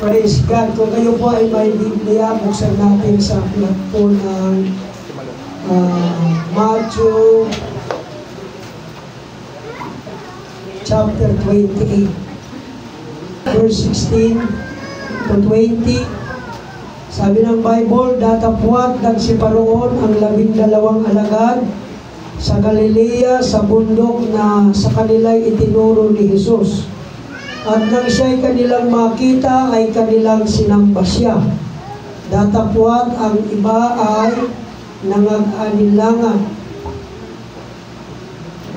Praise God. Kung kayo po ay may Biblia, buksan natin sa aklat po ng Matthew chapter 28, verse 16 to 20. Sabi ng Bible, datapwat nagsiparoon ang 12 alagad sa Galilea sa bundok na sa kanila'y itinuro ni Jesus. At nang siya'y kanilang makita, ay kanilang sinamba siya. Datapwat ang iba ay nangag-anilangan.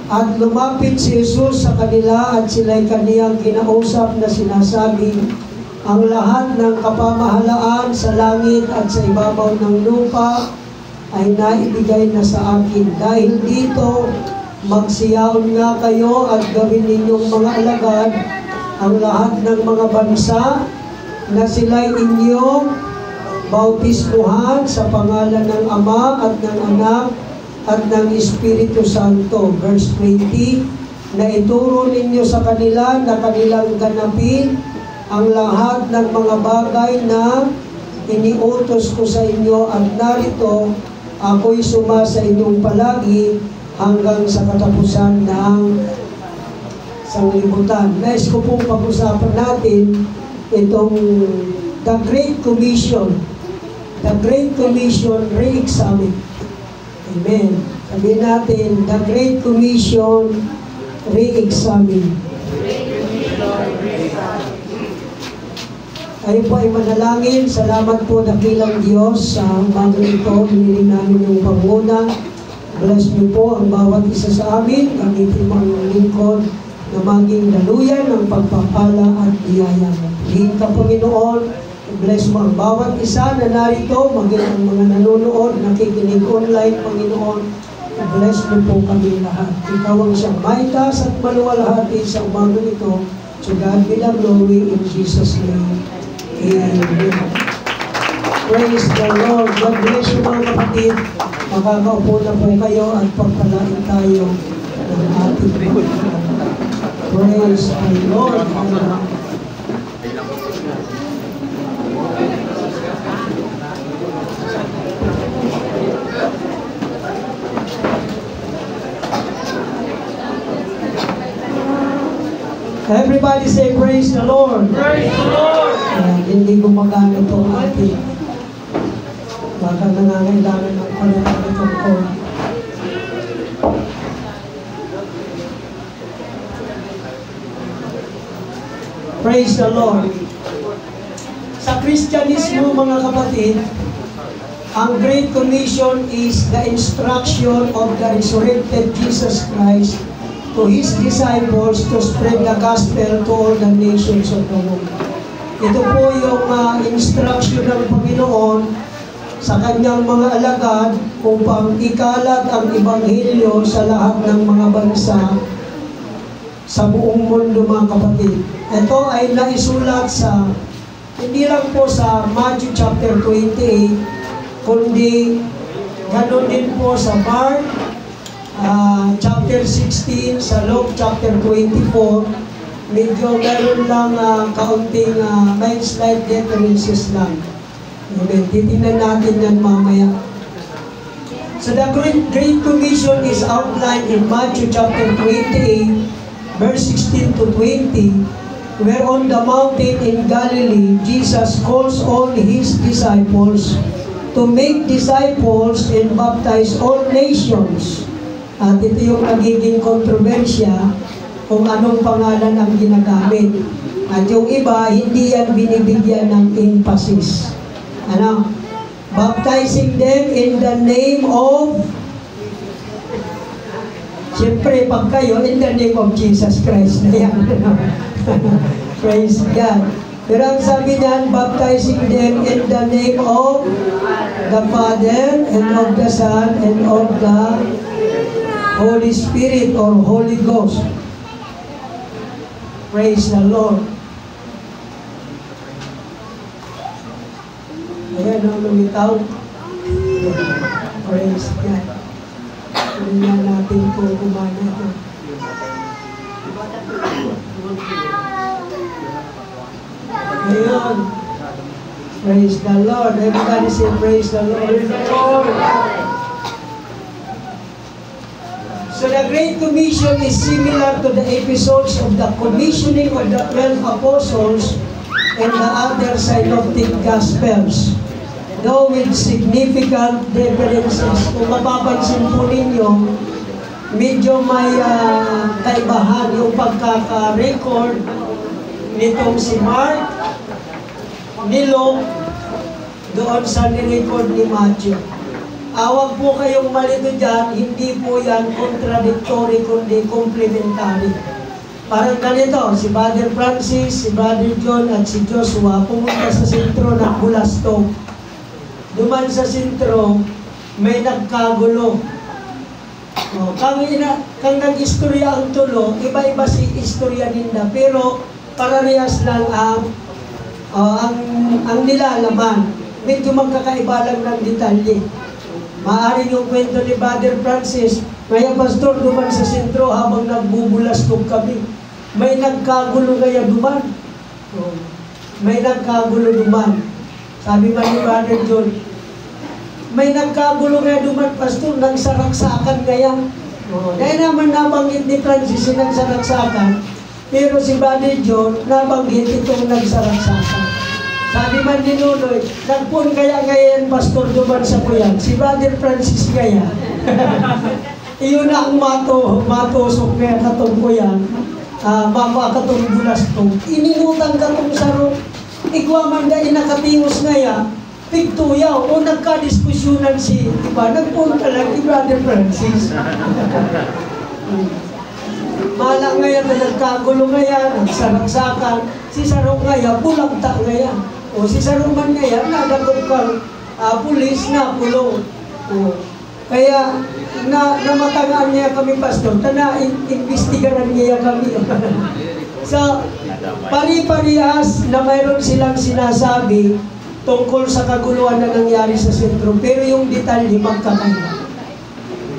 At lumapit si Jesus sa kanila at sila'y kaniyang kinausap na sinasabi, ang lahat ng kapamahalaan sa langit at sa ibabaw ng lupa ay naibigay na sa akin. Dahil dito, magsiyaon nga kayo at gawin ninyong mga alagad ang lahat ng mga bansa na sila'y inyong bautismuhan sa pangalan ng Ama at ng Anak at ng Espiritu Santo. Verse 20, na ituro ninyo sa kanila na kanilang ganapin ang lahat ng mga bagay na iniutos ko sa inyo, at narito ako'y suma sa inyong palagi hanggang sa katapusan ng sanglibutan. Nais ko pong pag-usapan natin itong The Great Commission. The Great Commission re-examine. Amen. Sabihin natin, The Great Commission re-examine. Kayo po ay manalangin. Salamat po, dakilang Diyos, sa umaga ito. Hiniling namin yung panguna. Bless niyo po ang bawat isa sa amin. Gamitin mo ang lingkod na maging daluyan ng pagpapala at biyaya. Hingin ka, Panginoon, bless mo ang bawat isa na narito, maging ang mga nanonood, nakikinig online, Panginoon. Bless mo po kami lahat. Ikaw ang siyang maitas at maluwalhati sa umaga ito. To God be the glory in Jesus' name. Amen. Praise the Lord. God bless you, mga kapatid. Makakaupo na po kayo at pagpalain tayo ng ating Panginoon. Praise the Lord. Everybody say, praise the Lord. Praise the Lord. Hindi gumagana itong ating. Baka nangangailangan ng palitan itong cord. Praise the Lord. Sa Kristyanismo, mga kapatid, ang Great Commission is the instruction of the resurrected Jesus Christ to His disciples to spread the gospel to all the nations of the world. Ito po yung instruction ng Panginoon sa kanyang mga alagad upang ikalat ang Ebanghelyo sa lahat ng mga bansa sa buong mundo, mga kapatid. Ito ay naisulat sa, hindi lang po sa Matthew chapter 28, kundi ganoon din po sa Mark chapter 16, sa Luke chapter 24. Medyo meron lang kaunting may slight differences lang. Amen. Titingnan natin yan mamaya. So the Great Commission is outlined in Matthew chapter 28, verse 16 to 20, where on the mountain in Galilee, Jesus calls all His disciples to make disciples and baptize all nations. At ito yung nagiging kontrobersya kung anong pangalan ang ginagamit. At yung iba, hindi yan binibigyan ng emphasis. Ano? Baptizing them in the name of, siyempre, pag kayo, in the name of Jesus Christ na yan. Praise God. Pero ang sabi niyan, baptizing them in the name of the Father, and of the Son, and of the Holy Spirit or Holy Ghost. Praise the Lord. Ayan ang lumitaw. Praise God. Tingnan natin kung gumana ito. Ayan. Praise the Lord. Everybody say, praise the Lord. Praise the Lord. So the Great Commission is similar to the episodes of the commissioning of the 12 apostles and the other synoptic gospels, though with significant differences. Kung mapapansin po ninyo, medyo may kaibahan yung pagkaka-record nitong si Mark, ni Luke, doon sa nirecord ni Matthew. Awag po kayong malito dyan, hindi po yan contradictory, kundi complementary. Parang ganito, si Brother Francis, si Brother John, at si Joshua pumunta sa sentro ng Bulastong. Duman sa sentro, may nagkagulo. Kang nag-istorya ang tulo, iba-iba si istorya ninda, pero parehas lang ang nilalaman. Medyo magkakaiba lang ng detalye. Maaring yung kwento ni Brother Francis, kaya pastor duman sa sentro habang nagbubulastog kami. May nagkagulo kaya duman. May nagkagulo duman. Sabi man ni Brother John, may nagkagulo kaya duman, pastor, nagsaraksakan kaya. Dahil naman nabanggit ni Francis yung nagsaraksakan, pero si Brother John nabanggit itong nagsaraksakan. Sabi man ni Nunoy, nagpun kaya ngayon, pastor, duman sa kuyan. Si Brother Francis kaya. Iyon na ang matosok kaya katong kuyan. Katong bulastong. Ininutan katong sarong. Igwa man da inakatingos ngaya. Pigtuyaw. O nagka-diskusyonan si iba. Nagpun ka lang ni Brother Francis. Malang ngayon na nagkagulo ngayon, nagsaragsakan. Si sarong ngayon, bulagta ngayon. O si Saruman ngayon, nadagot kang pulis na kulong. Kaya namatangaan niya kami, pastor, imbestigaran niya kami. So, pari-parihas na mayroon silang sinasabi tungkol sa kaguluhan na nangyari sa sentro, pero yung detalye magkakaiba.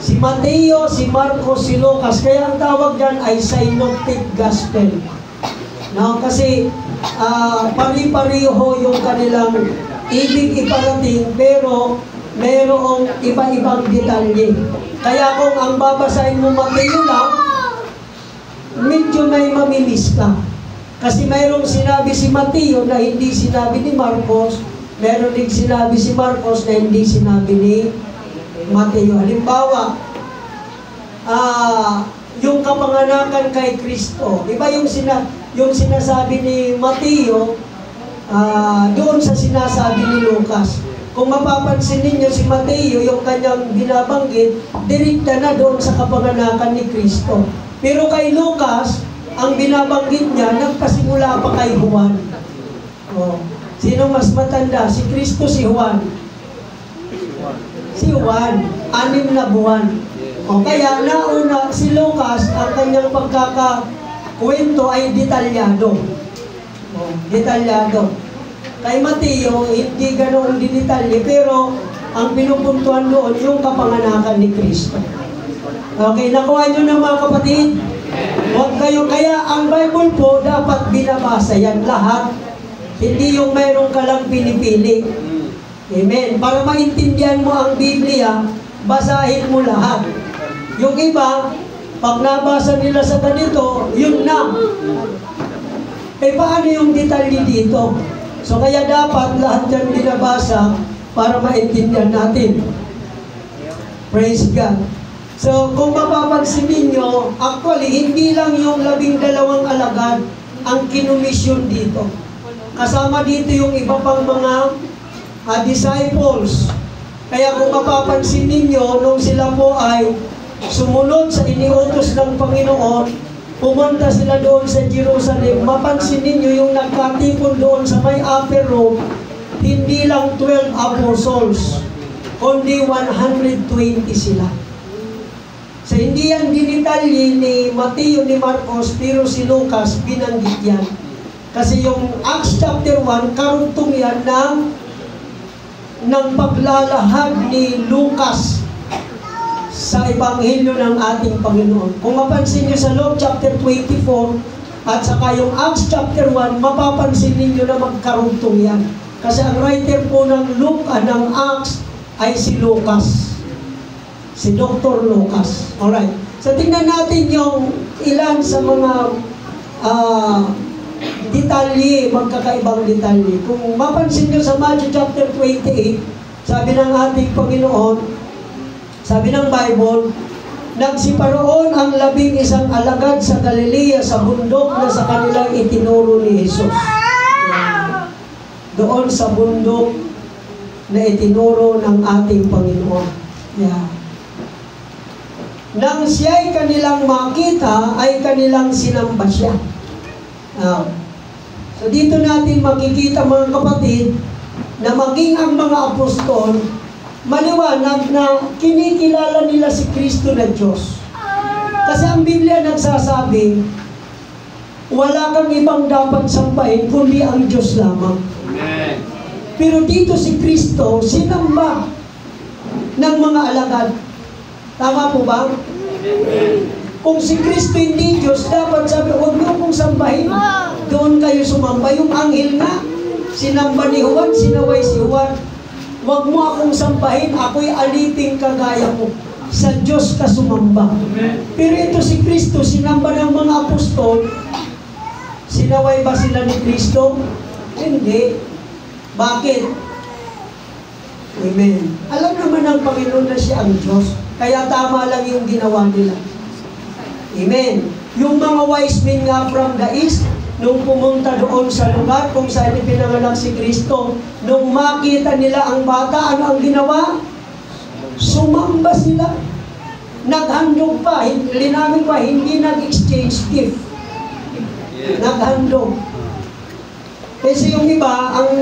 Si Mateo, si Marcos, si Lucas, kaya ang tawag dyan ay synoptic gospel. No, kasi pari-pariho yung kanilang ibig iparating, pero mayroong iba-ibang detalye. Kaya kung ang babasahin mo Mateo lang, medyo may mamimiss ka. Kasi mayroong sinabi si Mateo na hindi sinabi ni Marcos, mayroong din sinabi si Marcos na hindi sinabi ni Mateo. Halimbawa, yung kapanganakan kay Kristo, iba yung sinasabi ni Mateo doon sa sinasabi ni Lucas. Kung mapapansin ninyo si Mateo, yung kanyang binabanggit, direkta na doon sa kapanganakan ni Kristo. Pero kay Lucas, ang binabanggit niya, nagpasimula pa kay Juan. Sino mas matanda? Si Kristo, si Juan? Si Juan, 6 na buwan. Kaya nauna si Lucas, ang kanyang pagkakakwento ay detalyado. Detalyado. Kay Mateo, hindi ganoon dinetalye, pero ang pinupuntuhan doon, yung kapanganakan ni Kristo. Okay, nakuha nyo na mga kapatid? Huwag kayo, kaya ang Bible po, dapat binabasa yan lahat. Hindi yung mayroong ka lang pinipili. Amen. Para maintindihan mo ang Biblia, basahin mo lahat. Yung iba, pag nabasa nila sa ganito, yun na. Paano yung detalye dito? So kaya dapat lahat yan binabasa para maintindihan natin. Praise God. So kung mapapansin ninyo, actually, hindi lang yung 12 alagad ang kinumisyon dito. Kasama dito yung iba pang mga disciples. Kaya kung mapapansin ninyo, nung sila po ay sumunod sa iniutos ng Panginoon, pumunta sila doon sa Jerusalem, mapansin ninyo yung nagkatipon doon sa may upper room, hindi lang 12 apostles, kundi 120 sila. So hindi yan dinitalye ni Mateo, ni Marcos, pero si Lucas binanggit yan. Kasi yung Acts chapter 1, karugtong yan ng paglalahad ni Lucas sa Ebanghelyo ng ating Panginoon. Kung mapansin niyo sa Luke chapter 24 at saka yung Acts chapter 1, mapapansin ninyo na magkarugtong yan. Kasi ang writer po ng Luke, ng Acts, ay si Lucas. Si Dr. Lucas. Alright. So, tingnan natin yung ilan sa mga detalye, magkakaibang detalye. Kung mapansin nyo sa Matthew chapter 28, sabi ng ating Panginoon, sabi ng Bible, nagsiparoon ang 11 alagad sa Galilea sa bundok na sa kanilang itinuro ni Jesus. Doon sa bundok na itinuro ng ating Panginoon. Yeah. Nang siya'y kanilang makita, ay kanilang sinamba siya. So dito natin makikita mga kapatid, na maging ang mga apostol, maliwanag na kinikilala nila si Kristo na Diyos. Kasi ang Biblia nagsasabi, wala kang ibang dapat sambahin kundi ang Diyos lamang. Amen. Pero dito si Kristo, sinamba ng mga alagad. Tama po ba? Amen. Kung si Kristo hindi Diyos, dapat sabi, huwag niyo akong sambahin. Doon kayo sumamba. Yung anghel nga, sinamba ni Juan, sinaway si Juan. Huwag mo akong sambahin, ako'y aliping kagaya mo. Sa Diyos ka sumamba. Amen. Pero ito si Kristo, sinamba ng mga apostol. Sinaway ba sila ni Kristo? Hindi. Bakit? Amen. Alam naman ng Panginoon na siya ang Diyos. Kaya tama lang yung ginawa nila. Amen. Yung mga wise men nga from the east, nung pumunta doon sa lugar kung saan ipinanganak si Kristo, nung makita nila ang bata, ano ang ginawa? Sumamba sila. Naghandog pa, linamig pa, hindi nag-exchange gift. Naghandog. Kasi yung iba, ang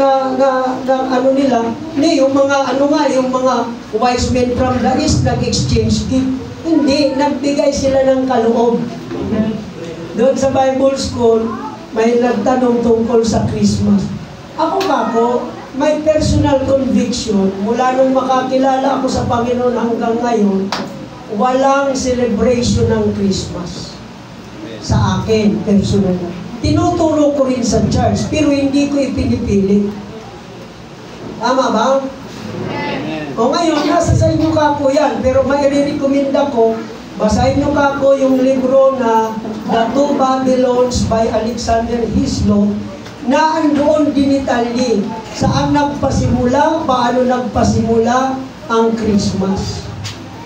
ano nila, yung mga yung mga wise men from the east nag-exchange gift. Hindi, nagbigay sila ng kaloob. Doon sa Bible School, may nagtanong tungkol sa Christmas. Ako, may personal conviction, mula nung makakilala ako sa Panginoon hanggang ngayon, walang celebration ng Christmas. Sa akin, personal. Tinuturo ko rin sa church, pero hindi ko ipinipili. Tama ba? O ngayon, nasa sa inyo kako yan, pero may i-recommenda ko, basahin nyo kako yung libro na The Two Babylons by Alexander Hislop, na andoon dinitalye saan nagpasimula, paano nagpasimula ang Christmas.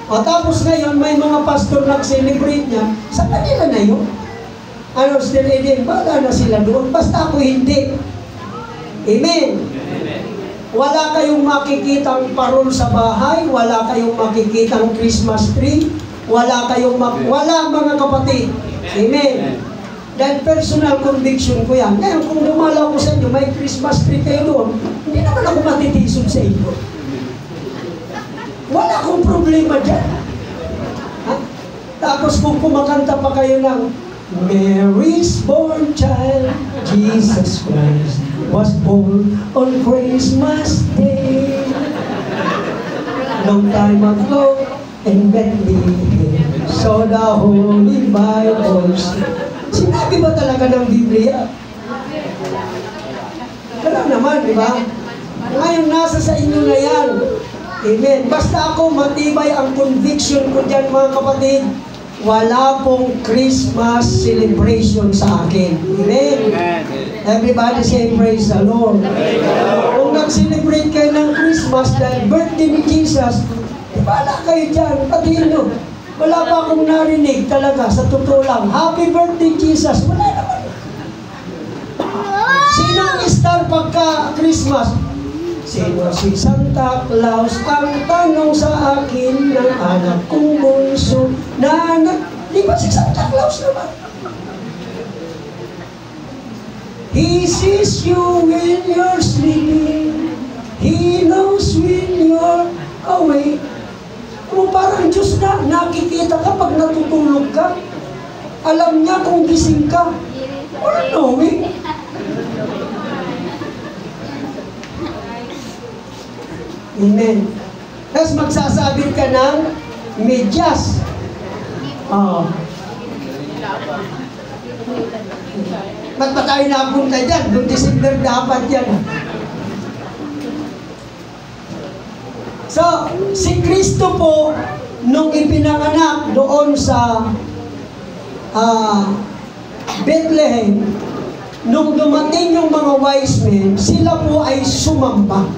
O tapos ngayon, may mga pastor nag-celebrate niya, sa kanila na yun. Ano, still din, bala na sila doon, basta ako hindi. Amen. Wala kayong makikitang parol sa bahay, wala kayong makikitang Christmas tree, wala mga kapatid. Amen. Dahil personal conviction ko yan. Ngayon, kung dumalaw ko sa inyo, may Christmas tree kayo doon, hindi naman ako matitisod sa inyo. Wala akong problema dyan. Ha? Tapos kung kumakanta pa kayo ng Mary's born child, Jesus Christ was born on Christmas Day. Long time ago in Bethlehem, so the Holy Bible. Sinabi ba talaga ng Biblia? Wala naman, di ba? Ngayon, nasa sa inyo na yan. Amen. Basta ako, matibay ang conviction ko dyan, mga kapatid. Wala pong Christmas celebration sa akin. Amen. Everybody say praise the Lord. Kung nag-celebrate kayo ng Christmas dahil birthday ni Jesus, wala kayo dyan. Patiin nyo. Wala pa akong narinig talaga, sa totoo lang. Happy birthday, Jesus. Wala naman. Sino ang star pagka Christmas? Sino si Santa Claus? Ang tanong sa akin ng anak kong bunso na anak. Di ba si Santa Claus naman? He sees you when you're sleeping. He knows when you're awake. Kung parang Diyos na, nakikita ka pag natutulog ka. Alam niya kung gising ka. Wala knowing. Amen. Tapos magsasabi ka ng medyas. Ba't ba tayo napunta dyan? Noong December dapat yan. So, si Kristo po, nung ipinanganak doon sa Bethlehem, nung dumating yung mga wise men, sila po ay sumamba.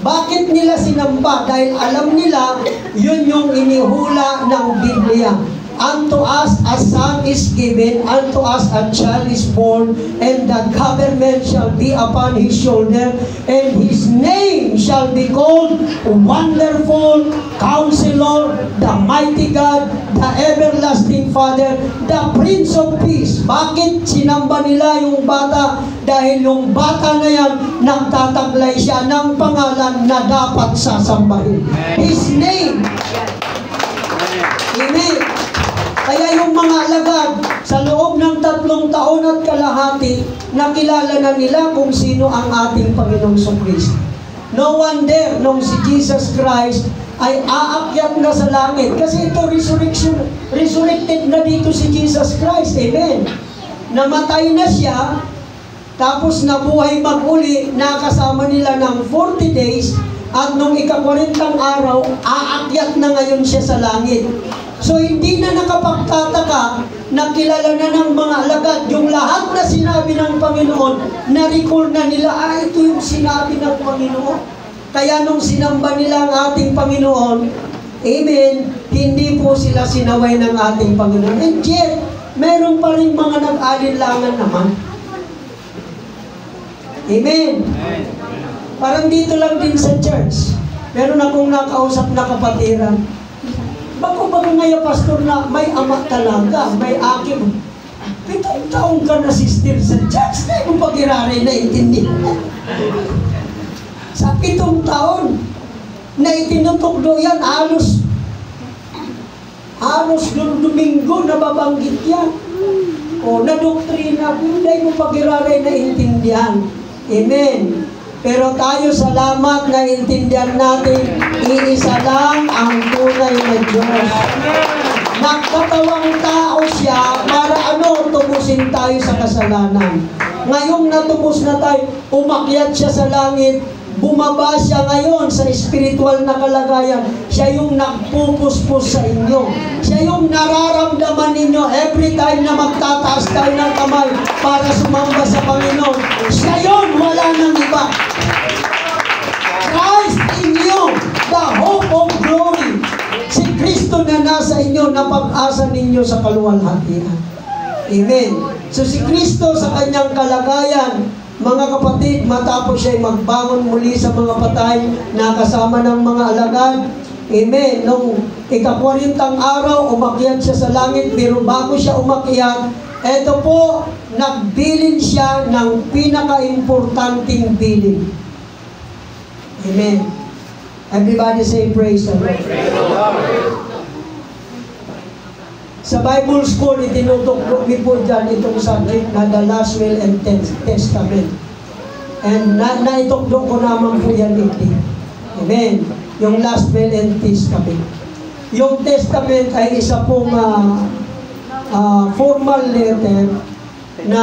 Bakit nila sinamba? Dahil alam nila, yun yung inihula ng Biblia. Unto us a son is given, unto us a child is born, and the government shall be upon his shoulder, and his name shall be called Wonderful, Counselor, the Mighty God, the Everlasting Father, the Prince of Peace. Bakit sinamba nila yung bata? Dahil yung bata na yan, nagtataglay siya ng pangalan na dapat sasambahin. His name. Amen. Kaya yung mga alagad, sa loob ng 3 taon at kalahati, nakilala na nila kung sino ang ating Panginoong Kristo. No wonder, nung si Jesus Christ ay aakyat na sa langit. Kasi ito, resurrected na dito si Jesus Christ. Amen. Namatay na siya, tapos nabuhay mag-uli, nakasama nila ng 40 days, at nung ika-40 araw, aakyat na ngayon siya sa langit. So, hindi na nakapagtataka na kilala na ng mga alagad. Yung lahat na sinabi ng Panginoon, na-recall na nila, ito yung sinabi ng Panginoon. Kaya nung sinamba nila ang ating Panginoon, amen, hindi po sila sinaway ng ating Panginoon. And yet, meron pa rin mga nag-alinlangan naman. Amen. Parang dito lang din sa church, meron akong nakausap na kapatiran. Bago-bago ngayon, pastor, na may ama talaga, may akim. 7 taong ka na sister sa church, na yung pag-irari na intindihan. Sa 7 taon, na itinutukdo yan, halos Domingo, nababanggit yan. O, na doktrina, hindi mo pag-irari na intindihan. Amen. Pero tayo, salamat na intindihan natin, iisa lang ang tunay na Diyos. Nagkatawang tao siya para tubusin tayo sa kasalanan. Ngayong natubos na tayo, umakyat siya sa langit, bumaba siya ngayon sa spiritual na kalagayan. Siya yung nagpupuspos sa inyo. Siya yung nararamdaman ninyo every time na magtataas tayo ng kamay para sumamba sa Panginoon. Siya yun, wala nang iba. Christ in you, the hope of glory. Si Kristo na nasa inyo, na pag-asa ninyo sa kaluwalhatian. Amen. So si Kristo sa kanyang kalagayan, mga kapatid, matapos siya magbangon muli sa mga patay, nakasama ng mga alagad. Amen. Nung ika-40 araw, umakyat siya sa langit, pero bago siya umakyat, eto po, nagbilin siya ng pinaka-importanting bilin. Amen. Everybody say praise the Lord. Sa Bible School, itinutuklo po dyan itong subject na the last will and testament. And naituklo ko naman po yan iti. Amen. Yung last will and testament. Yung testament ay isa pong formal letter na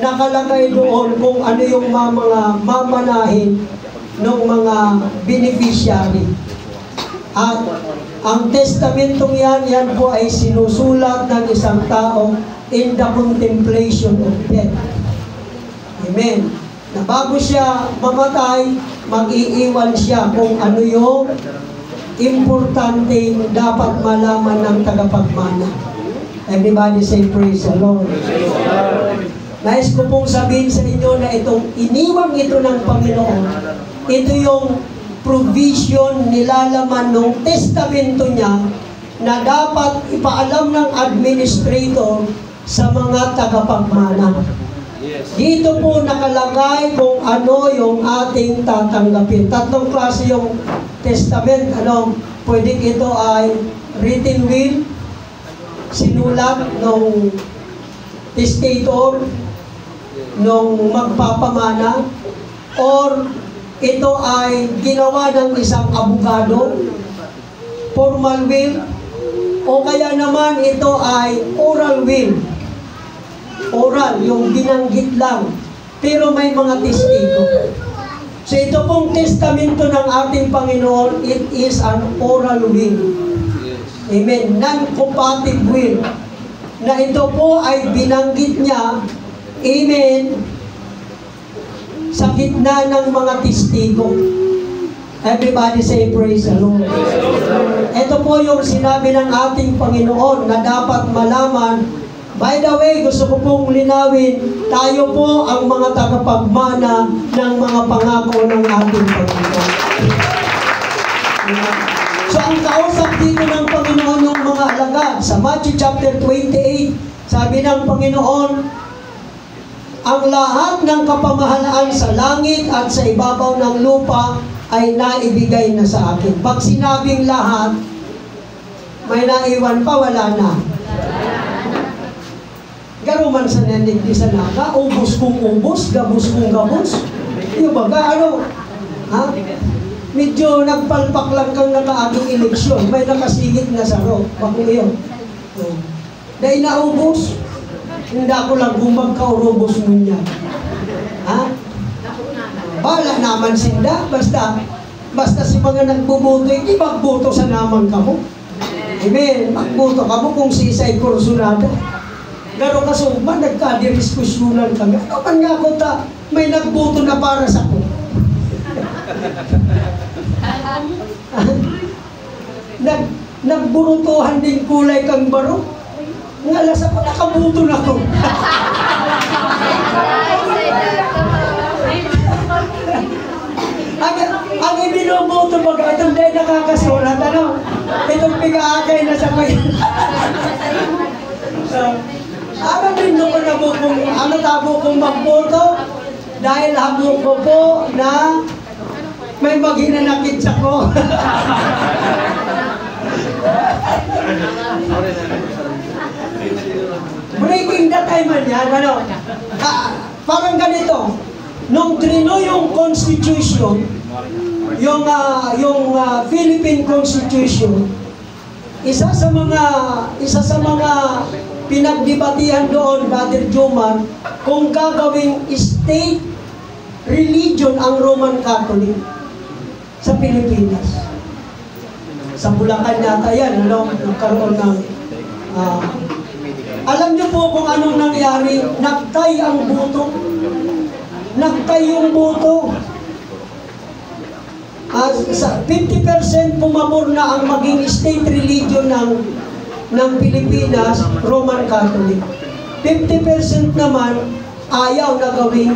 nakalagay doon kung ano yung mga mamanahin ng mga beneficiary. At ang testamentong yan po ay sinusulat ng isang tao in the contemplation of death. Amen. Na bago siya mamatay, mag-iiwan siya kung ano yung importanteng dapat malaman ng tagapagmana. Everybody say praise the Lord. Nais ko pong sabihin sa inyo na itong iniwang ito ng Panginoon, ito yung provision, nilalaman ng testamento niya na dapat ipaalam ng administrator sa mga tagapagmana. Dito po nakalagay kung ano yung ating tatanggapin. 3 klase yung testament. Pwedeng ito ay written will, sinulat ng testator, nung magpapamana, or ito ay ginawa ng isang abogado, formal will, o kaya naman ito ay oral will. Oral, yung binanggit lang, pero may mga testigo. So ito pong testamento ng ating Panginoon, it is an oral will. Amen. Non-compatible will. Na ito po ay binanggit niya, amen, sa gitna ng mga testigo. Everybody say praise the Lord. Ito po yung sinabi ng ating Panginoon na dapat malaman. By the way, gusto ko pong linawin, tayo po ang mga tagapagmana ng mga pangako ng ating Panginoon. So ang kausap dito ng Panginoon ng mga alagad, sa Matthew chapter 28, sabi ng Panginoon, ang lahat ng kapamahalaan sa langit at sa ibabaw ng lupa ay naibigay na sa akin. Pag sinabing lahat, may naiwan pa, wala na. Garuman sa nanig di sa naga, ubos kong ubos, gabos kong gabos. Yung baga, ano? Ha? Medyo nagpalpak lang kang nakaaging eleksyon, may nakasigit na sa ro. Bakit yun? Dahil naubos, hindi ako lang gumagkaurubos mo niya. Ha? Bala naman sinda, basta si mga nagbubuto, hindi magbuto sa naman ka mo. Amen. Magbuto ka mo kung sisay kursunada. Garo kasugman, nagkadiriskusyonan kami. Ano man nga ko ta, may nagbuto na para sa ko. Nagburutuhan din kulay kang baro. Ngalas ako, nakabuto na ko. Ang ibinubuto baga, itong dahil nakakasulat, ano? Itong pigaakay na sa kayo. Ano din ko nabukong, ano tabo kong magboto? Dahil habok ko po na may maghinanakit sa ko. Breaking the time man yan, ano? Parang ganito, nung trino yung constitution, yung Philippine Constitution, isa sa mga pinagdebatihan doon, Brother Jomar, kung gagawing state religion ang Roman Catholic sa Pilipinas. Sa Bulacan yata yan, ano? Nagkaroon ng alam niyo po kung anong nangyari? Nagtay ang buto. Nagtay yung buto. 50% pumabor na ang maging state religion ng Pilipinas, Roman Catholic. 50% naman ayaw na gawing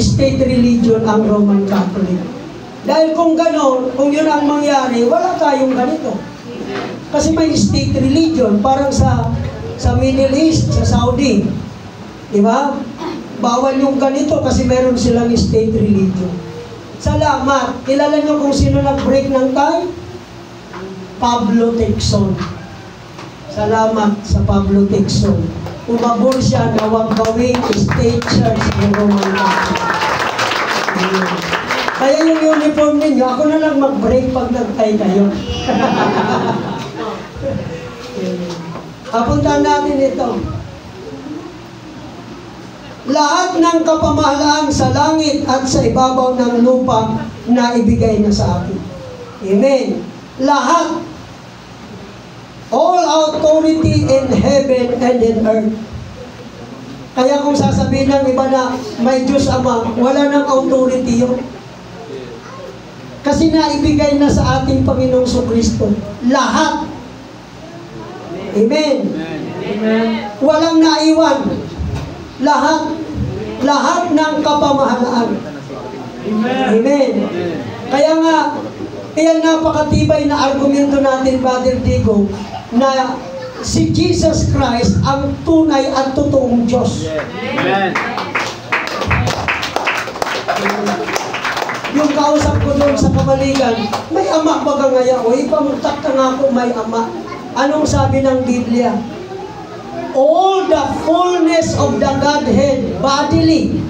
state religion ang Roman Catholic. Dahil kung gano'n, kung yun ang mangyari, wala tayong ganito. Kasi may state religion, parang sa Middle East, sa Saudi. Diba? Bawal yung ganito kasi meron silang state religion. Salamat. Kilala nyo kung sino nag-break ng tie? Pablo Tecson. Salamat sa Pablo Tecson. Umabor siya na huwag gawing state church ng Roman Catholic. Kaya yung uniform ninyo, ako na lang mag-break pag nag-tie kayo. Apuntahan natin ito. Lahat ng kapamahalaan sa langit at sa ibabaw ng lupa na ibigay na sa akin. Amen. Lahat. All authority in heaven and in earth. Kaya kung sasabihin ng iba na may Diyos Ama, wala nang authority yun. Kasi naibigay na sa ating Panginoong Kristo. Lahat. Amen. Amen. Walang naiwan. Lahat. Lahat ng kapamahalaan. Amen. Amen. Kaya nga, iyan napakatibay na argumento natin, Brother Digo, na si Jesus Christ ang tunay at totoong Diyos. Amen. Yung kausap ko doon sa Kamaligan, may ama baga ngaya, o ipamutak ka nga ako may ama. Anong sabi ng Biblia? All the fullness of the Godhead bodily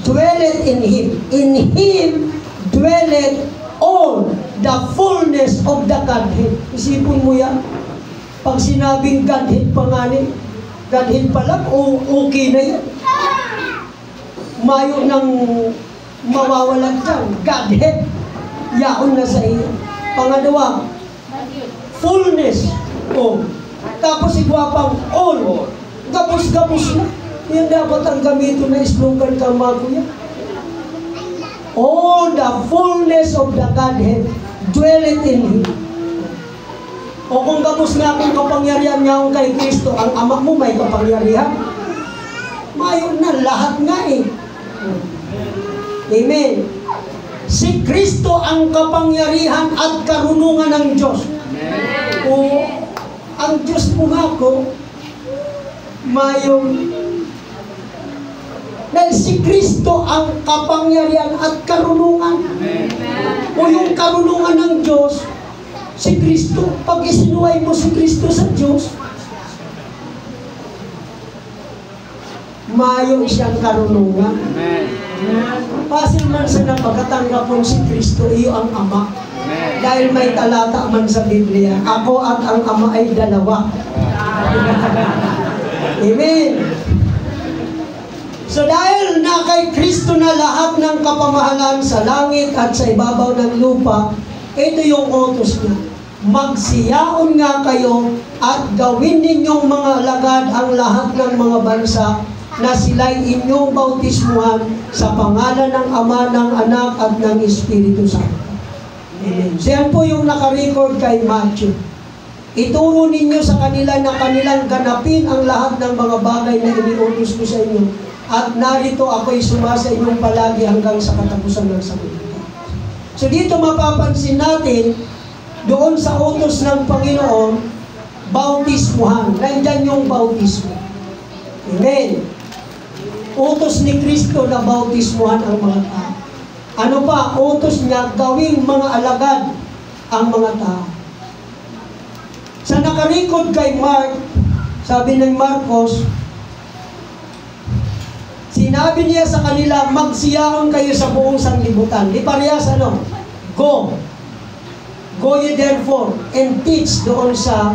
dwelleth in Him. In Him dwelleth all the fullness of the Godhead. Isipon mo yan. Pag sinabing Godhead pa nga ni, Godhead pa lang, okay na yan. Mayo ng mawawalan dyan. Godhead. Yaon na sa iyo. Pangalawa, fullness. Oh. Tapos igwapang all. Gapos-gapos na. Yan dapat ang gamito na slogan ka mga kuya. All the fullness of the Godhead dwelleth in Him. O kung gapos nga kung kapangyarihan niya kay Kristo, ang ama mo may kapangyarihan. Mayon na lahat nga eh. Amen. Si Kristo ang kapangyarihan at karunungan ng Diyos. O ang Diyos po nga ko, mayong dahil si Kristo ang kapangyarihan at karunungan. O yung karunungan ng Diyos, si Kristo, pag isinuway mo si Kristo sa Diyos, mayong siyang karunungan. Pasil man sa napagkatanggap mong si Kristo, iyo ang Ama. Dahil may talata man sa Biblia, ako at ang Ama ay dalawa. Amen. So dahil na kay Kristo na lahat ng kapamahalan sa langit at sa ibabaw ng lupa, ito yung utos niya. Magsiyaon nga kayo at gawin ninyong mga alagad ang lahat ng mga bansa na sila'y inyong bautismuhan sa pangalan ng Ama, ng Anak at ng Espiritu Santo. Amen. Siyan po yung nakarecord kay Matthew. Ituro ninyo sa kanila na kanilang ganapin ang lahat ng mga bagay na iniutos ko sa inyo. At narito ako'y sumasa inyong palagi hanggang sa katapusan ng sanlibutan. So dito mapapansin natin, doon sa utos ng Panginoon, bautismuhan. Nandyan yung bautismo. Amen. Utos ni Kristo na bautismuhan ang mga tao. Ano pa? Utos niya gawing mga alagad ang mga tao. Sa nakarecord kay Mark, sabi ng Marcos, sinabi niya sa kanila, magsiyaon kayo sa buong sanlibutan. Di parehas ano? Go. Go ye therefore and teach doon sa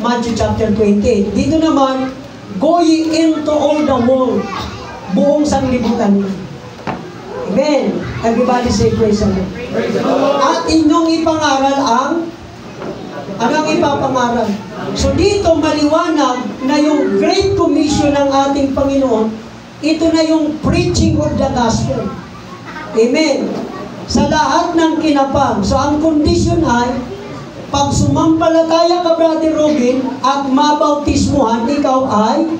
Matthew chapter 28. Dito naman, go ye into all the world. Buong sanlibutan. Amen. Everybody say praise the Lord. At inyong ipangaral ang anong ipapangaral? So dito maliwanag na yung Great Commission ng ating Panginoon, ito na yung preaching of the gospel. Amen. Sa lahat ng kinapang. So ang condition ay, pag sumampalataya ka, Brother Robin, at mabautismuhan, ikaw ay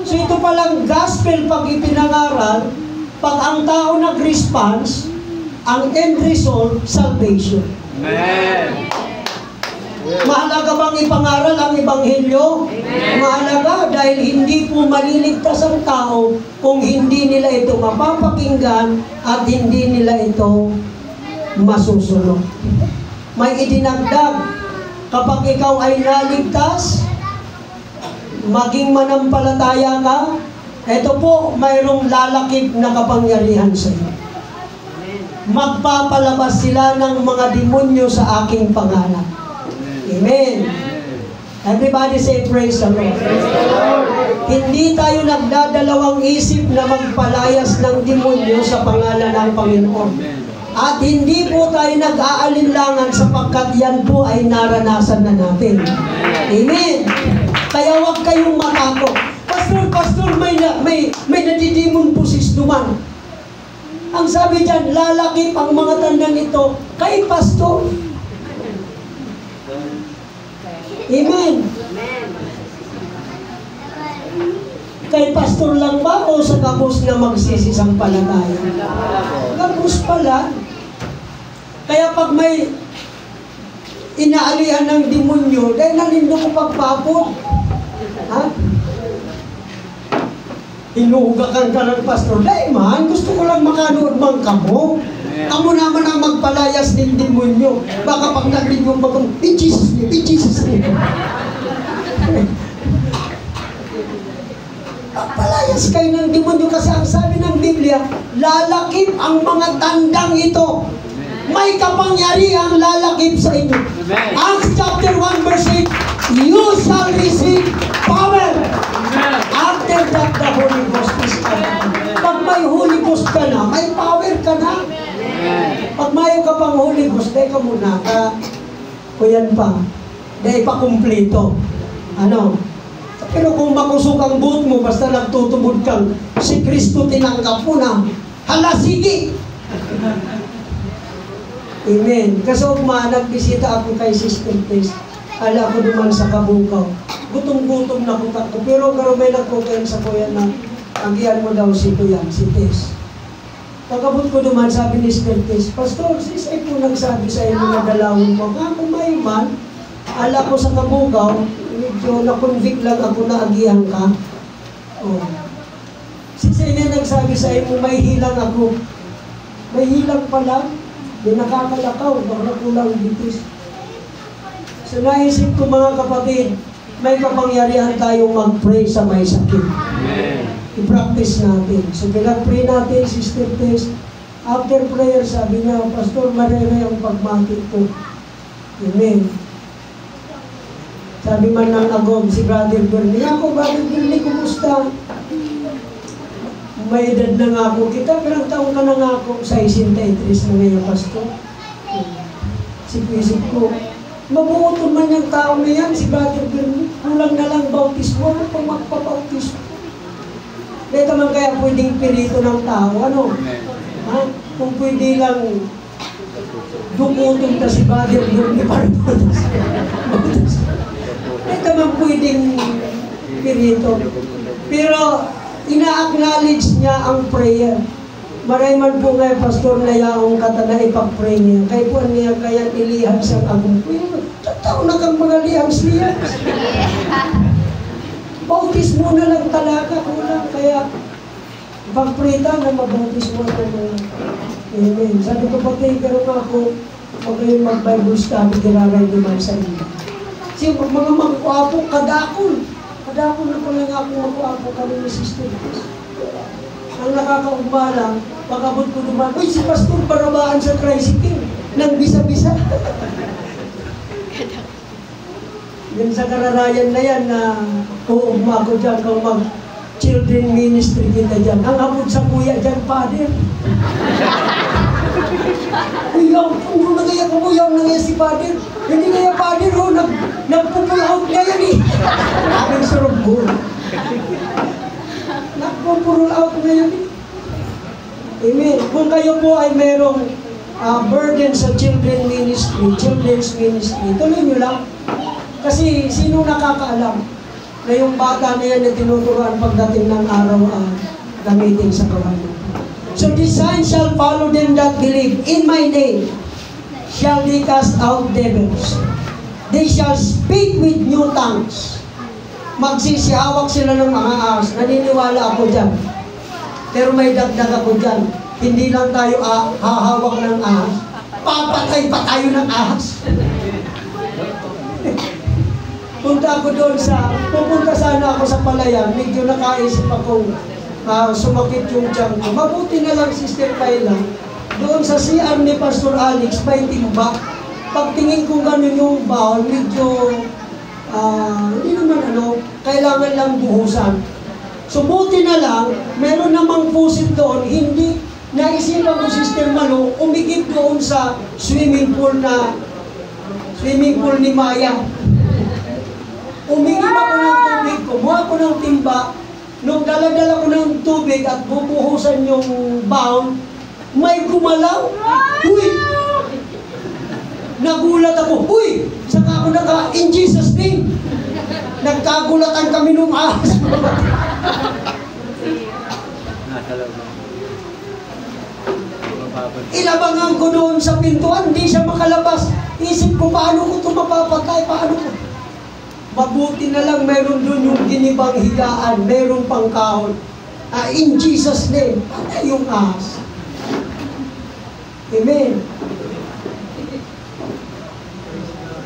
so ito palang gospel pag ipinangaral, pag ang tao nag-response, ang end result, salvation. Amen. Mahalaga bang ipangaral ang Ebanghelyo? Mahalaga dahil hindi po maliligtas ang tao kung hindi nila ito mapapakinggan at hindi nila ito masusunod. May idinagdag, kapag ikaw ay naligtas, maging manampalataya ka, ito po, mayroong lalakip na kapangyarihan sa iyo. Magpapalabas sila ng mga demonyo sa aking pangalan. Amen. Everybody say praise the Lord. Hindi tayo nagdadalawang isip na magpalayas ng demonyo sa pangalan ng Panginoon. At hindi po tayo nag-aalinlangan sapagkat yan po ay naranasan na natin. Amen. Kaya huwag kayong matakot. Pastor, may nadidimon po si Duman. Ang sabi dyan, lalakip ang mga tandang ito kay pastor. Amen. Kay pastor lang ba o sa gabos na magsisisampalataya? Gabos pala. Kaya pag may inaalihan ng demonyo, dahil nanindo ko pagpapot. Ha? Inuugakan ka ng pastor. Dahil man, gusto ko lang makanood mang kamo. Amo naman ang magpalayas ng demonyo. Baka pag nagrinig mo pag Jesus name. Palayas kayo ng demonyo kasi ang sabi ng Biblia, lalakip ang mga tandang ito. May kapangyarihang lalakip sa inyo. Acts chapter 1 verse 8, you shall receive power after that the Holy Ghost is come. Pag may Holy Ghost Ghost ka na, may power ka na. Pag mayo ka pang Holy Ghost, dahil ka muna, kuyan pa, dahil pa kumplito. Ano? Pero kung makusog ang buhok mo, basta nagtutubod kang, si Kristo tinanggap mo na, hala, sige! Amen. Kasi nagbisita ako kay Sister Tess. Ala ko naman sa Kabukaw. Gutom-gutom na ko. Pero may nagkukain sa kuya na, agihan mo daw si kuya, si Tess. Pagkabot ko naman, sabi ni Sister Tess, Pastor, sis ay po nagsabi sa inyo na dalawin mo. Kung may man, ala ko sa Kabukaw, medyo na-convict lang ako na agihan ka. Oh. Sis ay niya nagsabi sa inyo, may hilang ako. May hilang pala. May nakakalakaw, baka kulang bitis. So naisip ko mga kapatid, may kapangyarihan tayong mag-pray sa may sakit. Amen. I-practice natin. So pinag-pray natin, Sister Tess. After prayer, sabi niya, Pastor, marere ang pagmati ko. Amen. Sabi man ng agom, si Brother Bernie, ako, Brother Bernie, kumusta? May edad na nga ako. Kita, pero taong ka na nga ako sa 63 na ngayon, Pastor. Isip ko, mabuotong man yung tao na yan, si Brother Bernie. Kulang na lang bautismo, ano pang magpabautismo? Dito man kaya pwedeng pirito ng tao, ano? Ha? Kung pwede lang dumutong na si Brother Bernie para bautismo. Dito man pwedeng pirito. Pero, ina-acknowledge niya ang prayer. Maray man po ngayon, Pastor, na yaong kata na ipag-pray niya. Kaya po niya, kaya ilihag siyang agong. Tataw na kang mga lihag-lihag. Bautismo na lang talaga, kulang. Kaya, pag-pray ta na mabautismo na lang. Amen. Sabi ko, pati, pero ako, huwag kayong mag-Bible study, kiraray naman sa inyo. Kasi mga magkuapo, kadakol. Kadakol na pala nga akong magkuapo kami ni Sister Tess. Ang nakakaugma pagkabot ko naman, uy, si Pastor parabaan sa tricycle, nang bisa-bisa. Yan sa kararayan na yan na uugma ko dyan, kung mag-children ministry kita dyan. Ang abot sa kuya dyan, Father. Uyaw, puro na kaya kumuyaw na kaya si Father. Hindi kaya Father, nagpupull out na yan eh. Ang sarap ko. Nagpupull out na yan eh. Amen. Kung kayo po ay merong burden sa children's ministry, tuloy nyo lang. Kasi sino nakakaalam na yung bata na yan na tinuturuan pagdating ng araw gamitin sa gawain. So these signs shall follow them that believe. In my name shall they cast out devils. They shall speak with new tongues. Magsisihawak sila ng mga ahas. Naniniwala ako dyan. Pero may dagdag ako dyan. Hindi lang tayo hahawak ng ahas. Papatay pa tayo ng ahas. Pupunta sana ako sa palayan. Medyo nakaisip akong sumakit yung tiyan ko. Mabuti na lang, Sister Kayla. Doon sa CR ni Pastor Alex, may timba. Pagtingin ko gano'n yung bawal, medyo hindi naman kailangan lang buhusan. So buti na lang, meron namang pusit doon, hindi naisipan ko, Sister Malu, umigit doon sa swimming pool ni Maya. Umigit ako ng tubig, kumuha ko ng timba, nung dala-dala ko ng tubig at bubuhusan yung bound, may gumalaw. Uy! Nagulat ako. Uy! Saka ako in Jesus' name. Nagkagulatan kami nung ahas. Ilabangan ko doon sa pintuan, hindi siya makalabas. Isip ko, paano ko ito mapapatay? Paano ko? Mabuti na lang meron doon yung ginibang higaan, meron pang kahon. In Jesus' name, patay yung ahas. Amen.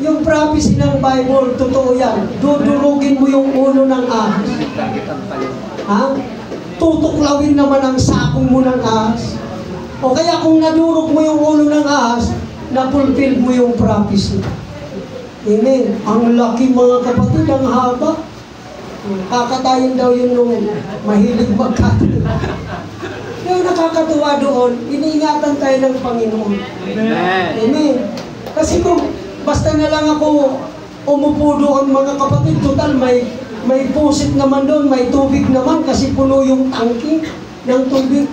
Yung prophecy ng Bible, totoo yan. Dudurugin mo yung ulo ng ahas. Ha? Tutuklawin naman ang sakong mo ng ahas. O kaya kung nadurog mo yung ulo ng ahas, na-fulfill mo yung prophecy. Amen. Ang laki mga kapatid, ang haba. Kakatayin daw yun nung mahilig magkatayin. Yung nakakatuwa doon, iniingatan tayo ng Panginoon. Amen. Amen. Kasi kung basta na lang ako umupo doon mga kapatid, total may pusit naman doon, may tubig naman kasi puno yung tangki ng tubig.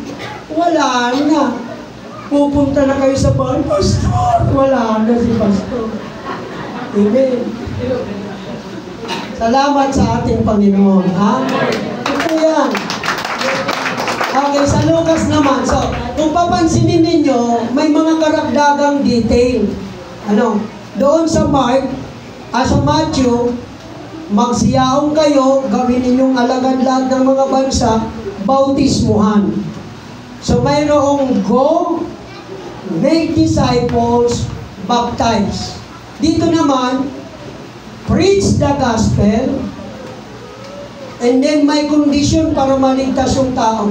Wala na. Pupunta na kayo sa bahay, Pastor! Wala na si Pastor. Amen. Salamat sa ating Panginoon. Ha? Ito yan. Okay, sa Lucas naman. So, kung papansinin ninyo, may mga karagdagang detail. Doon sa sa Matthew, magsiyaong kayo, gawin ninyong alagad lahat ng mga bansa, bautismuhan. So, mayroong go, make disciples, baptize. Dito naman, preach the gospel, and then may condition para maligtas yung tao.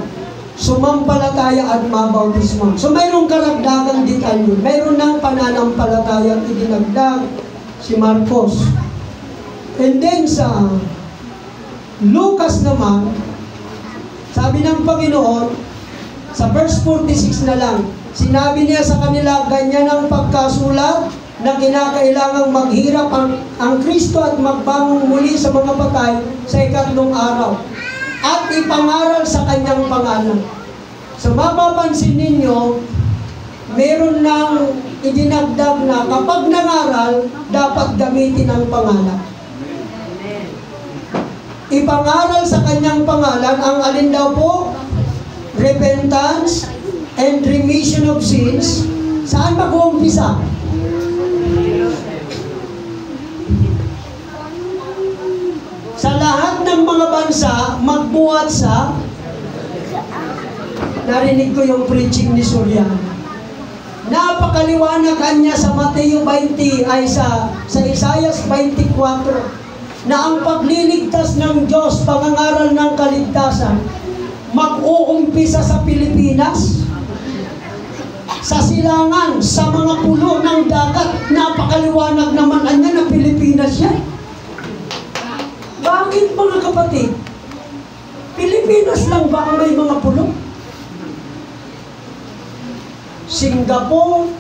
Sumampalataya at mabautismo. So mayroong karagdagang detalye. Mayroon ng pananampalataya at idinagdag si Marcos. And then sa Lucas naman, sabi ng Panginoon, sa verse 46 na lang, sinabi niya sa kanila, ganyan ang pagkasulat na kinakailangang maghirap ang Kristo at magbangon muli sa mga patay sa ikatlong araw at ipangaral sa kanyang pangalan. So mapapansin ninyo, meron nang idinagdag na kapag nangaral, dapat gamitin ang pangalan. Ipangaral sa kanyang pangalan, ang alin daw po? Repentance and remission of sins. Saan mag-uumpisa? Sa lahat ng mga bansa, magbuhat sa, narinig ko yung preaching ni Soriano. Napakaliwanag kanya sa Mateo 20, sa Isaias 24, na ang pagliligtas ng Diyos, pangangaral ng kaligtasan, mag-uumpisa sa Pilipinas, sa silangan, sa mga pulo ng dagat. Napakaliwanag naman anya na Pilipinas yan. Bakit mga kapatid? Pilipinas lang ba ang may mga pulo? Singapore,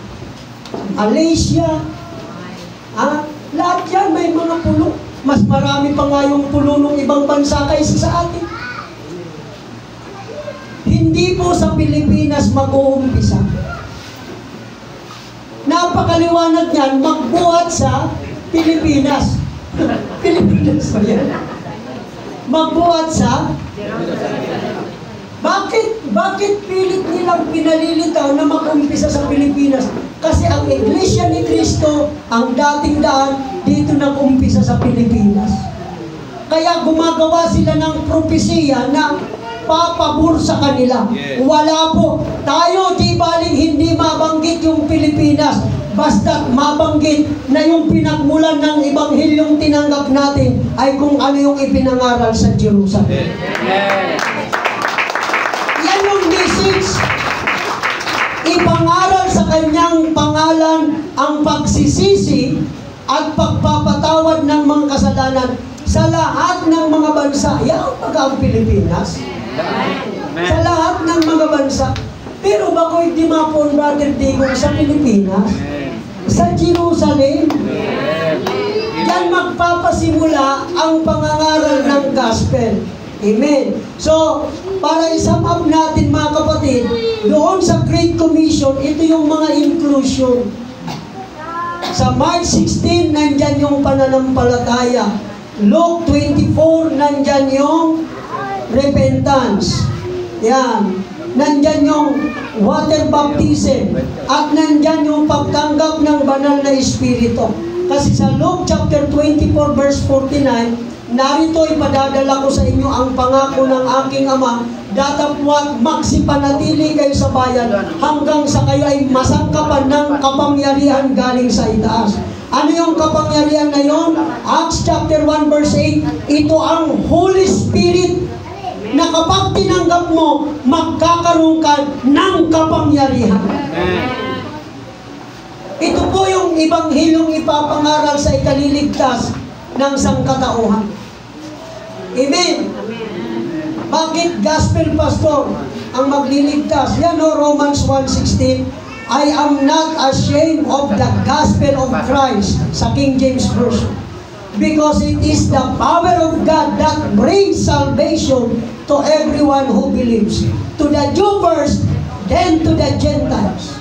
Malaysia, lahat yan may mga pulo. Mas marami pa nga yung pulo ng ibang bansa kaysa sa atin. Hindi po sa Pilipinas mag-uumpisa. Napakaliwanag yan, magbuhat sa Pilipinas. Pilipinas ba yan? Magbuhat sa? Bakit pilit nilang pinalilitaw na mag-umpisa sa Pilipinas? Kasi ang Iglesia ni Cristo, ang dating daan, dito nag-umpisa sa Pilipinas. Kaya gumagawa sila ng propesiya na papabor sa kanila. Wala po. Tayo, di baling hindi mabanggit yung Pilipinas. Basta mabanggit na yung pinagmulan ng Ebanghelyong tinanggap natin ay kung ano yung ipinangaral sa Jerusalem. Yan yung message. Ipangaral sa kanyang pangalan ang pagsisisi at pagpapatawad ng mga kasalanan sa lahat ng mga bansa. Yan ang Pilipinas. Sa lahat ng mga bansa. Pero bakoy di mapon, Brother Digong, sa Pilipinas, sa Jerusalem, yan magpapasimula ang pangangaral ng gospel. Amen. So, para i-sum up natin mga kapatid, doon sa Great Commission, ito yung mga inclusion. Sa Mark 16, nandyan yung pananampalataya. Luke 24, nandyan yung repentance. Yan. Nandyan yung water baptism. At nandyan yung pagtanggap ng banal na Espiritu. Kasi sa Luke chapter 24 verse 49, narito ipadadala ko sa inyo ang pangako ng aking Ama, datapwat magsipanatili kayo sa bayan hanggang sa kayo ay masangkapan ng kapangyarihan galing sa itaas. Ano yung kapangyarihan na yun? Acts chapter 1 verse 8, ito ang Holy Spirit na kapag tinanggap mo, magkakaroon ka ng kapangyarihan. Ito po yung Ebanghelyong ipapangaral sa ikaliligtas ng sangkatauhan. Amen. Bakit gospel, pastor? ang magliligtas. Yan o, Romans 1:16, I am not ashamed of the gospel of Christ, sa King James Version. Because it is the power of God that brings salvation to everyone who believes. To the Jew first, then to the Gentiles.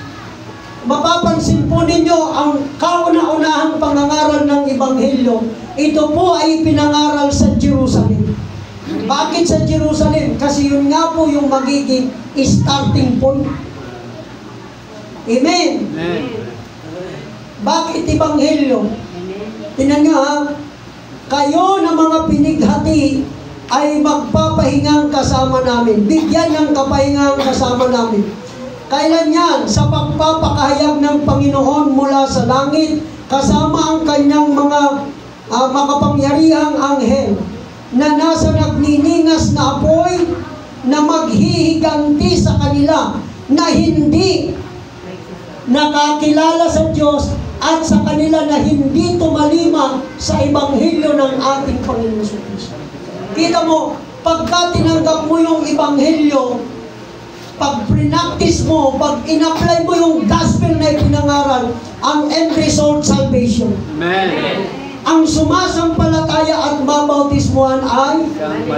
Mapapansin po ninyo ang kauna-unahang pangangaral ng Ebanghelyo, ito po ay pinangaral sa Jerusalem. Bakit sa Jerusalem? Kasi yun nga po yung magiging starting point. Amen. Amen. Bakit Ebanghelyo? Tingnan nyo ha, kayo na mga pinighati ay magpapahingang kasama namin. Bigyan ng kapahingang kasama namin. Kailan yan? Sa pagpapakahayag ng Panginoon mula sa langit, kasama ang kanyang mga makapangyarihang anghel na nasa nagniningas na apoy na maghihiganti sa kanila na hindi nakakilala sa Diyos at sa kanila na hindi tumalima sa Ebanghelyo ng ating Panginoon Jesucristo. Kita mo, pagka tinanggap mo yung Ebanghelyo, pag prinactice mo, pag in-apply mo yung gospel na ipinangaral, ang end result, salvation. Amen. Ang sumasampalataya at mabautismuhan ay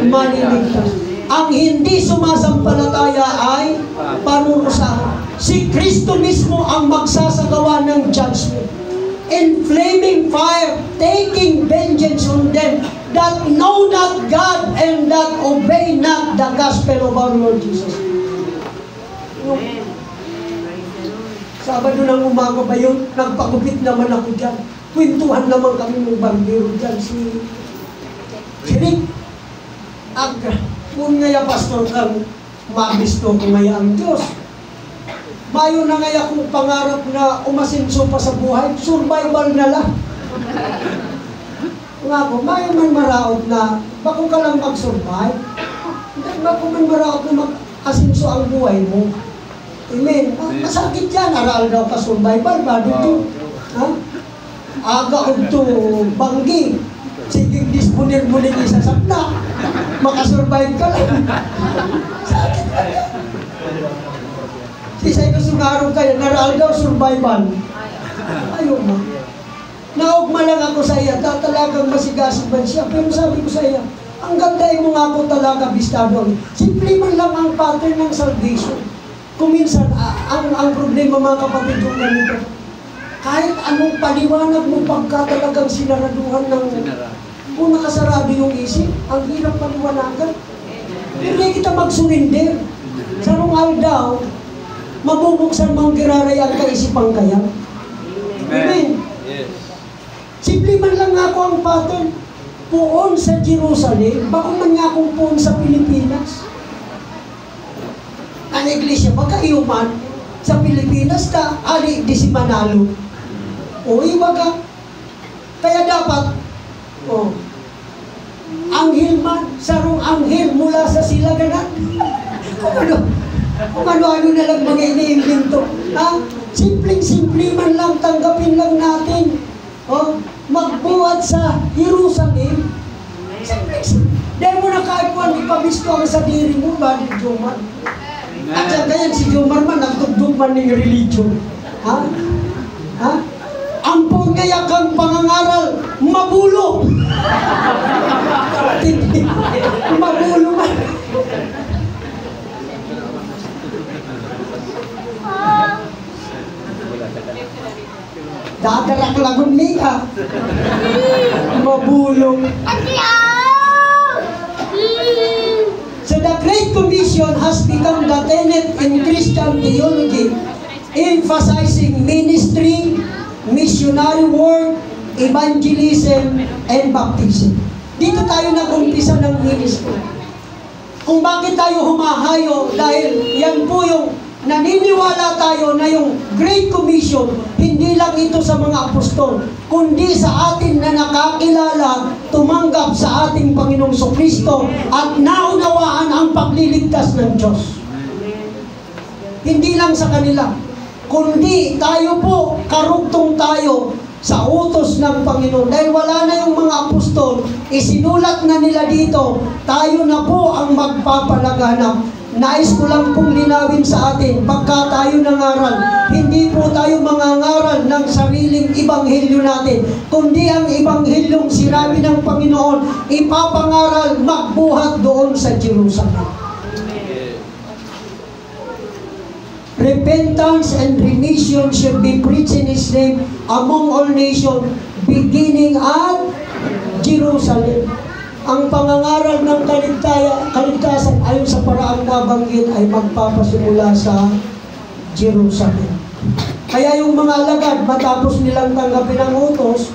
maliligtas. Ang hindi sumasampalataya ay parurusahan. Si Kristo mismo ang magsasagawa ng judgment. In flaming fire, taking vengeance on them that know not God and that obey not the gospel of our Lord Jesus. Sabado ng umaga ba yun? Nagpagupit naman ako dyan. Kwentuhan naman kami ng barbero dyan. Si Rick. Kung ngaya pastor kang mabisto ko ngaya ang Diyos. Mayo na ngaya kong pangarap na umasinso pa sa buhay. Survival na lang. Nga po, mayo man maraot na bako ka lang mag-survive. Bako man maraot na mag-asinso ang buhay mo. Amen. Masakit yan. Aral daw ka survival. Bakit ito? Ha? Aga to banggi. Sige, disponir mo nila sa sakna. Makasurvive ka lang. Sakit ka yan. Sisay ko sungarong kayo. Naral daw survival. Ayaw mo. Naugma lang ako sa iya. Talagang masigasig ba siya. Pero sabi ko sa iya, ang ganda mo nga po talaga, bistado. Simple man lang ang pattern ng salvation. Kung minsan, ang problema mga kapatid yung ganito, kahit anong paliwanag mo pagka talagang sinaraduhan ng... Kung nakasarado yung isip, ang hirap paliwanagan. Hindi kita mag-surrender. Sa rungal daw, mabubuksan mang giraray ang kaisipan kaya. Amen. Yes. Simple man lang nga ako ang pattern. Puon sa Jerusalem, bako man nga akong puon sa Pilipinas. Ang iglesia, magkaiuman sa Pilipinas ta, ali di si Manalo. O iwaga. Kaya dapat, anghel man, sarong anghel mula sa silaganan. Kung ano-ano na lang mga iniimbento. Ha? Simpleng-simple man lang, tanggapin lang natin. Magbuhat sa Jerusalem. Simpleng-simple. Dahil mo na kahit kung ipabisto ang sa diri mo, balik Jomar. At saka yan, si Jomar man, nagtugtog man ng religion. Ha? Ha? Ampun ngaya kang pangangaral, mabulo. Mabulo man. Dadarak lagun niya. Mabulong. So the Great Commission has become the tenet in Christian theology, emphasizing ministry, missionary work, evangelism, and baptism. Dito tayo nag-umpisa ng ministry. Kung bakit tayo humahayo, dahil yan po yung naniniwala tayo na yung Great Commission, hindi lang ito sa mga apostol, kundi sa atin na nakakilala, tumanggap sa ating Panginoong Jesucristo at naunawaan ang pagliligtas ng Diyos. Hindi lang sa kanila, kundi tayo po, karugtong tayo sa utos ng Panginoon. Dahil wala na yung mga apostol, isinulat na nila dito, tayo na po ang magpapalaganap nais ko lang pong linawin sa atin, pagka tayo nangaral, hindi po tayo mangangaral ng sariling ebanghelyo natin, kundi ang ebanghelyong sinabi ng Panginoon, ipapangaral, magbuhat doon sa Jerusalem. Repentance and remission should be preached in His name among all nations, beginning at Jerusalem. Ang pangangaral ng kaligtasan ayon sa paraang nabanggit ay magpapasimula sa Jerusalem. Kaya yung mga alagad, matapos nilang tanggapin ang utos,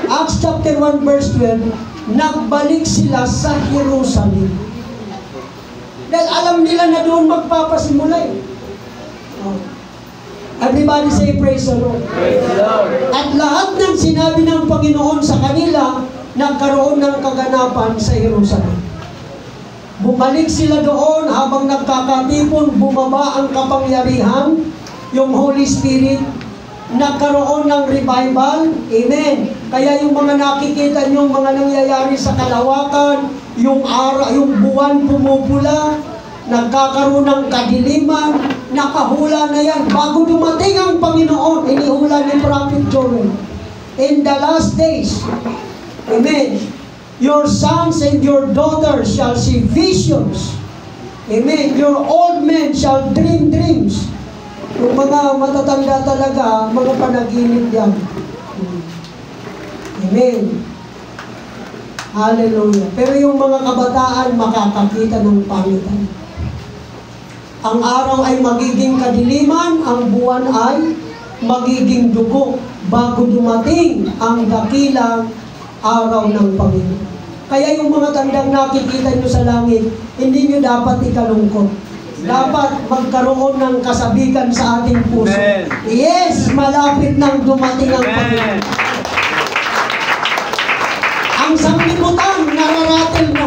Acts chapter 1 verse 12, nagbalik sila sa Jerusalem. Dahil alam nila na doon magpapasimula eh. Everybody say praise the Lord. At lahat ng sinabi ng Panginoon sa kanila, nagkaroon ng kaganapan sa Jerusalem. Bumalik sila doon habang nagkakatipon, bumaba ang kapangyarihan, yung Holy Spirit, nagkaroon ng revival. Amen. Kaya yung mga nakikita nyo, mga nangyayari sa kalawakan, yung araw, yung buwan pumupula, nagkakaroon ng kadiliman, nakahula na yan. Bago dumating ang Panginoon, inihula ni Prophet Joel. In the last days, amen, your sons and your daughters shall see visions. Amen. Your old men shall dream dreams. Yung mga matatanda talaga, mga panaginip yan. Amen. Hallelujah. Pero yung mga kabataan, makakakita ng Panginoon. Ang araw ay magiging kadiliman, ang buwan ay magiging dugo bago dumating ang dakilang araw ng Panginoon. Kaya yung mga tandang nakikita nyo sa langit, hindi nyo dapat ikalungkot. Dapat magkaroon ng kasabikan sa ating puso. Amen. Yes, malapit nang dumating ang Panginoon. Ang sanglibutan, nararating mo.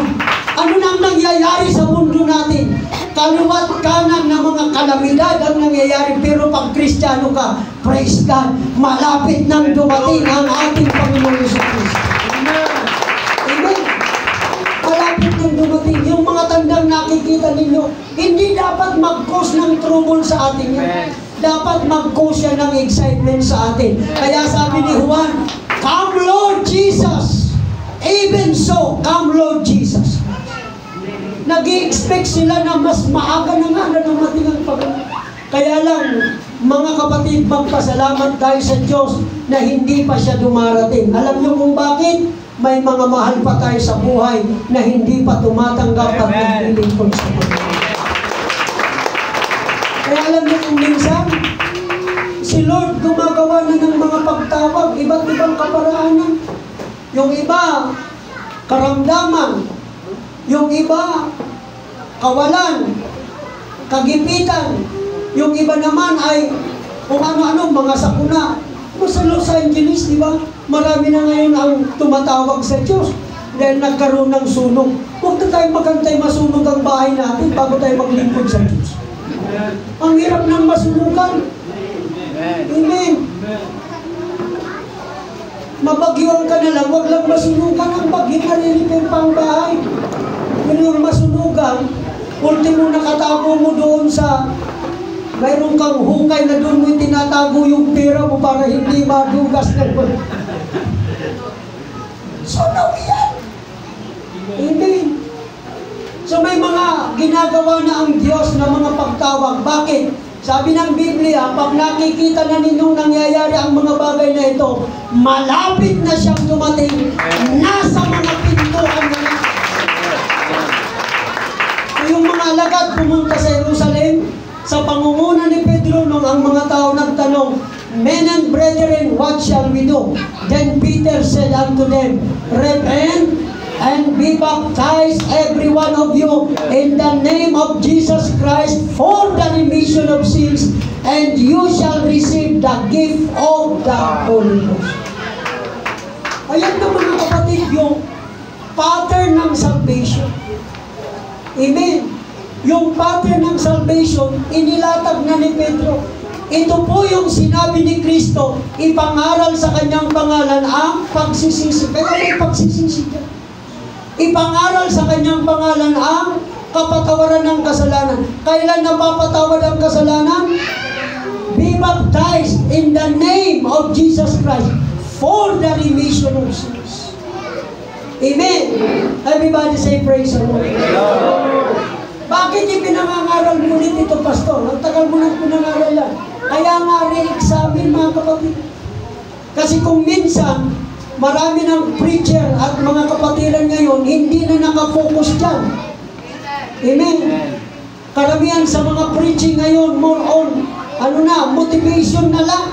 Ano nang nangyayari sa mundo natin? Kaliwat kanan ng mga kalamidad ang nangyayari, pero pag Kristiyano ka, praise God, malapit nang dumating ang ating Panginoon Yesus Kristo. Amen. Malapit nang dumating. Yung mga tandang nakikita ninyo, hindi dapat mag-cause ng trouble sa atin yan. Dapat mag-cause yan ng excitement sa atin. Kaya sabi ni Juan, come Lord Jesus. Even so, come Lord Jesus. Nag-i-expect sila na mas maaga na nga na dumating ang Panginoon. Kaya lang, mga kapatid, magpasalamat tayo sa Diyos na hindi pa siya dumarating. Alam niyo kung bakit? May mga mahal pa tayo sa buhay na hindi pa tumatanggap at naglilingkod sa Panginoon. Kaya alam niyo kung minsan, si Lord gumagawa na ng mga pagtawag, iba't ibang kaparaanan. Yung iba, karamdaman. Yung iba, kawalan, kagipitan. Yung iba naman ay kung ano-ano, mga sakuna. Sa Los Angeles, di ba? Marami na ngayon ang tumatawag sa Diyos dahil nagkaroon ng sunog. Huwag na tayo magantay masunog ang bahay natin bago tayo maglingkod sa Diyos. Ang hirap ng masunugan. Amen. Mabagyuan ka na lang, huwag lang masunugan ang bagyo na rin pang bahay. Kung yung masunugan, ultimo nakatago mo doon sa mayroon kang hukay na doon mo tinatago yung pera mo para hindi madugas ng sunog yan. Amen. So may mga ginagawa na ang Diyos na mga pagtawag. Bakit? Sabi ng Biblia, pag nakikita na ninyong nangyayari ang mga bagay na ito, malapit na siyang dumating, nasa mga pintuan na. So yung mga alagad pumunta sa Jerusalem, sa pangunguna ni Pedro nung ang mga tao nagtanong, men and brethren, what shall we do? Then Peter said unto them, repent and be baptized every one of you in the name of Jesus Christ for the remission of sins, and you shall receive the gift of the Holy Ghost. Ayan na mga kapatid, yung pattern ng salvation. Amen. Yung pattern ng salvation, inilatag na ni Pedro. Ito po yung sinabi ni Kristo, ipangaral sa kanyang pangalan ang pagsisisi. Kaya may pagsisisi ka. Ipangaral sa kanyang pangalan ang kapatawaran ng kasalanan. Kailan napapatawad ang kasalanan? Be baptized in the name of Jesus Christ for the remission of sins. Amen. Everybody say praise the Lord. Bakit ipinangangaral mo ulit ito, Pastor? Ang tagal mo nang pinangaral yan. Kaya nga re-examine, mga kapatid. Kasi kung minsan, marami ng preacher at mga kapatiran ngayon, hindi na nakafocus dyan. Amen. Karamihan sa mga preaching ngayon, more on, motivation na lang.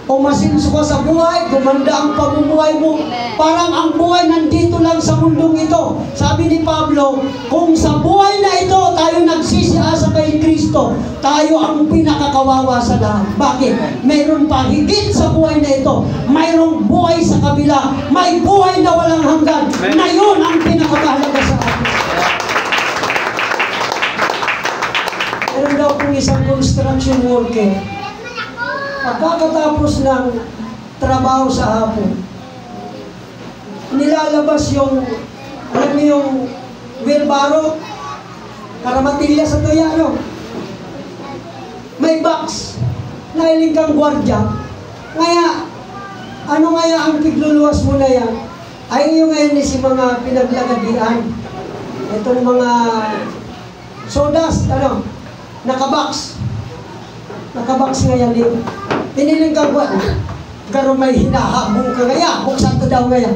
O masinso ka sa buhay, gumanda ang pamumuhay mo. Parang ang buhay nandito lang sa mundong ito. Sabi ni Pablo, kung sa buhay na ito tayo nagsisiasa kay Kristo, tayo ang pinakakawawa sa lahat. Bakit? Mayroon pa higit sa buhay na ito. Mayroong buhay sa kabila. May buhay na walang hanggan. Na yun ang pinakamahalaga sa atin. Meron daw kung isang construction worker, pagkakatapos ng trabaho sa hapon, nilalabas yung, alam niyo yung wheelbarrow, karamatilya sa tuyano. May box, nahiling kang gwardya. Ngaya, ano ngaya ang pigluluwas mo na yan? Ay yung ngayon si mga pinaglagadian. Itong mga sodas, nakabox. Nakabox ngayon din. Piniling ka ba? Garo may hinahabong ka ngaya. Buksan ka daw ngayon.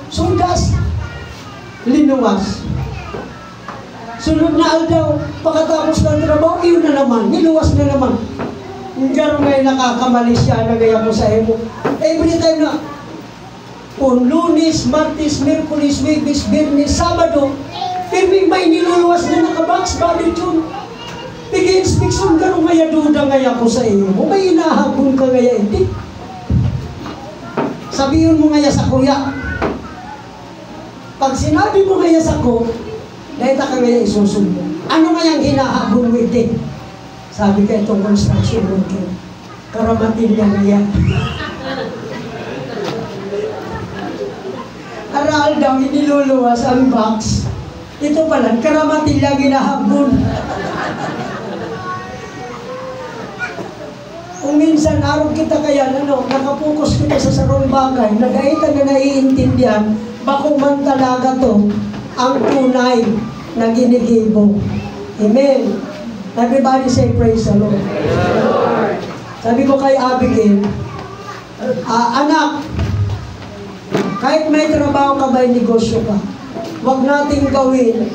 Sodas. Linuwas. Sunod na aldaw, pagkatapos ng trabaho, yun na naman. Niluwas na naman. Garo may nakakamali siya na gaya mo sa emo. Every time na, kung Lunes, Martes, Merkulis, Webes, Biyernes, Sabado, pero may niluluwas na nakabox, bakit yun? Pig-inspection ka nung ngaya duda ngaya ko sa iyo. O may inahabong ka ngaya, hindi. Sabihin mo ngaya sa kuya. Pag sinabi mo ngaya sa ko, dahil ka ngaya isusubo. Ano ngayang hinahabong mo, hindi? Sabi ka itong construction worker. Karamatilya ngaya. Aral daw, iniluluwas ang box. Ito pala, karamatilya ginahabon. Kung minsan, araw kita kaya, nakapokus kita sa sarong bagay, nagaitan na naiintindihan, bakong man talaga to, ang tunay na ginigibo. Amen. Everybody say praise the Lord. Sabi ko kay Abigail, anak, kahit may trabaho ka, may negosyo ka, huwag nating gawin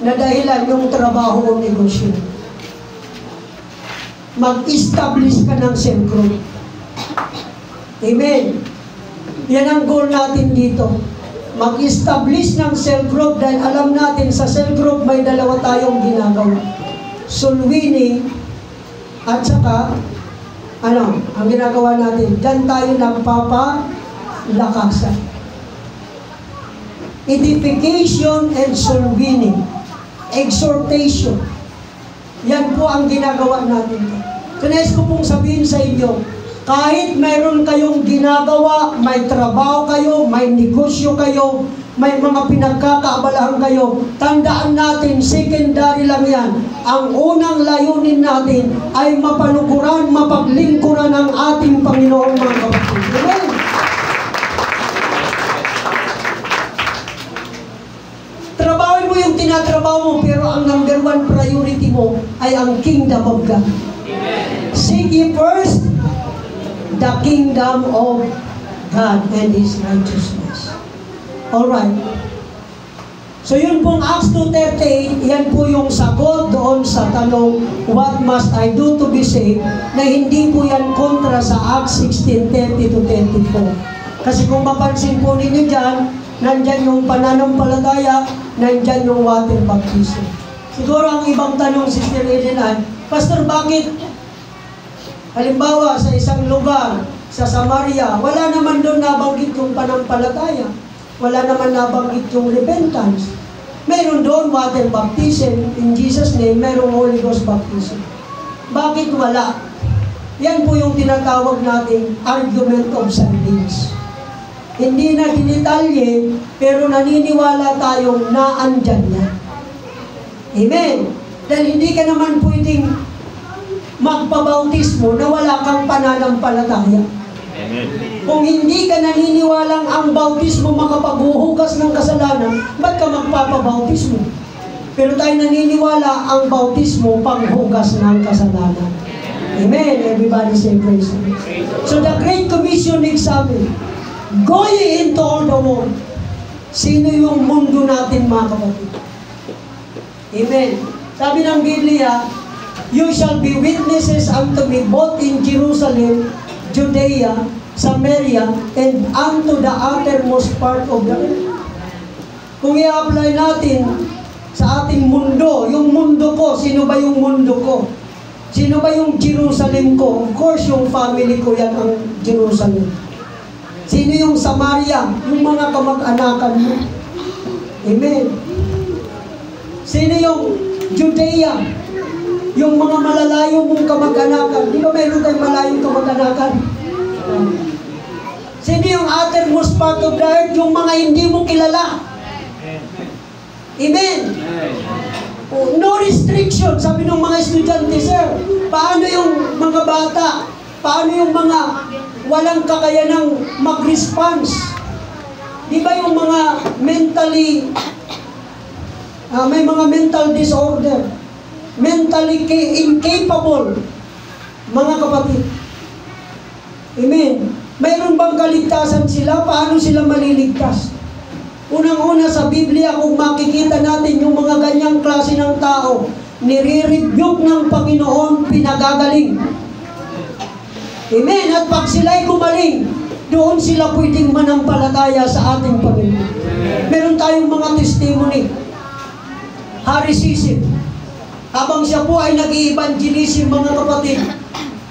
na dahilan yung trabaho o negosyo. Mag-establish ka ng cell group. Amen. Yan ang goal natin dito. Mag-establish ng cell group dahil alam natin sa cell group may dalawa tayong ginagawa. Soul winning at saka, ang ginagawa natin, dyan tayo nagpapalakasan. Edification and soul winning. Exhortation. Yan po ang ginagawa natin. Kanais ko pong sabihin sa inyo, kahit mayroon kayong ginagawa, may trabaho kayo, may negosyo kayo, may mga pinagkakaabalahan kayo, tandaan natin, secondary lang yan. Ang unang layunin natin ay mapalukuran, mapaglingkuran ang ating Panginoon, mga kapatid. Amen. Trabahoin mo yung tinatrabaho mo, pero ang number one priority mo ay ang kingdom of God. Seek ye first the kingdom of God and His righteousness. Alright. So yun pong Acts 2:38, yan po yung sagot doon sa tanong, what must I do to be saved? Na hindi po yan kontra sa Acts 16:30-24. Kasi kung mapansin po ninyo dyan, nandyan yung pananampalataya, nandyan yung water baptism. Siguro ang ibang tanong, Sister Eden, Pastor, bakit halimbawa sa isang lugar, sa Samaria, wala naman doon nabanggit yung panampalataya. Wala naman nabanggit yung repentance. Meron doon water baptism, in Jesus' name, merong Holy Ghost baptism. Bakit wala? Yan po yung tinatawag nating argument of salvation. Hindi na dinitalye, pero naniniwala tayong naandyan na. Amen. Dahil hindi ka naman pwedeng magpabautismo na wala kang pananampalataya. Amen. Kung hindi ka naniniwalang ang bautismo makapaghuhugas ng kasalanan, ba't ka magpapabautismo? Pero tayo naniniwala ang bautismo panghugas ng kasalanan. Amen. Everybody say praise the Lord. So the Great Commission example, go ye into all the world. Sino yung mundo natin, mga kapatid? Amen. Sabi ng Biblia, you shall be witnesses unto me both in Jerusalem, Judea, Samaria, and unto the uttermost part of the earth. Kung i-apply natin sa ating mundo, yung mundo ko, sino ba yung mundo ko? Sino ba yung Jerusalem ko? Of course, yung family ko yan ang Jerusalem. Sino yung Samaria? Yung mga kamag-anakan mo. Amen. Sino yung Judea? Yung mga malalayo mong kamag-anakan. Di ba mayroon tayong malayong kamag-anakan? Sino yung uttermost part of the earth? Yung mga hindi mo kilala. Amen. No restriction. Sabi ng mga estudyante, sir, paano yung mga bata? Paano yung mga walang kakayanang mag-response? Di ba yung mga mentally, may mga mental disorder, mentally incapable, mga kapatid? Amen. Mayroon bang kaligtasan sila? Paano sila maliligtas? Unang-una sa Biblia, kung makikita natin yung mga ganyang klase ng tao, nire-rebuke ng Panginoon, pinagagaling. Amen. At pag sila'y gumaling, doon sila pwedeng manampalataya sa ating Panginoon. Meron tayong mga testimony. Harry Sisip, habang siya po ay nag-i-evangelism, mga kapatid,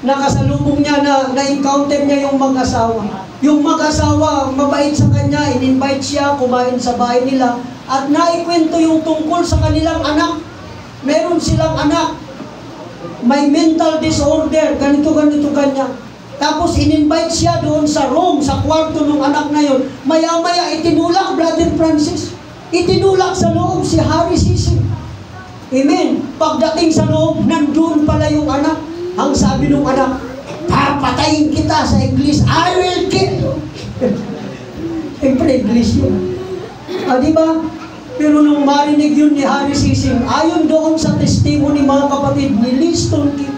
nakasalubong niya na-encounter niya yung mag-asawa. Yung mag-asawa, mabait sa kanya, in-invite siya, kumain sa bahay nila, at naikwento yung tungkol sa kanilang anak. Meron silang anak, may mental disorder, ganito, kanya. Tapos in-invite siya doon sa room, sa kwarto ng anak na yun. Maya-maya, itinulak, Brother Francis. Itinulak sa loob si Harry Sisip. Amen. Pagdating sa loob, nandun pala yung anak. Ang sabi ng anak, papatayin kita sa English, I will kill you. Siyempre, English yun. Diba? Pero nung marinig yun ni Harry Sisip, ayon doon sa testimony, mga kapatid, ni Liston King,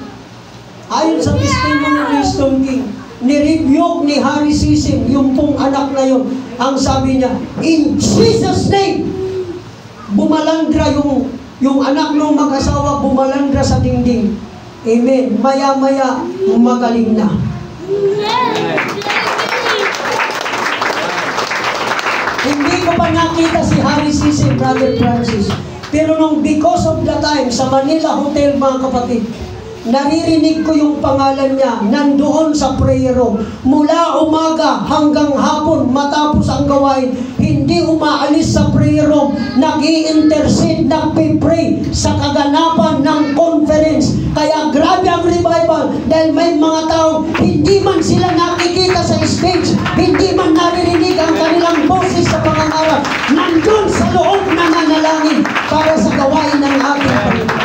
ayon sa testimony ni Liston King, ni-rebuke ni Harry Sisip yung pong anak na yun. Ang sabi niya, in Jesus' name, bumalandra yung anak ng mag-asawa, bumalandra sa dingding. Amen. Maya-maya, magaling na. Hindi ko pa nakita si Harry Sisip, Brother Francis. Pero nung because of the time, sa Manila Hotel, mga kapatid, naririnig ko yung pangalan niya, nandoon sa prayer room. Mula umaga hanggang hapon, matapos ang gawain, hindi umaalis sa prayer room, nag-i-intercede, nag-pray sa kaganapan ng conference. Kaya grabe ang revival dahil may mga tao, hindi man sila nakikita sa stage, hindi man naririnig ang kanilang boses sa pangangaral, nandun sa loob nananalangin para sa gawain ng ating Panginoon.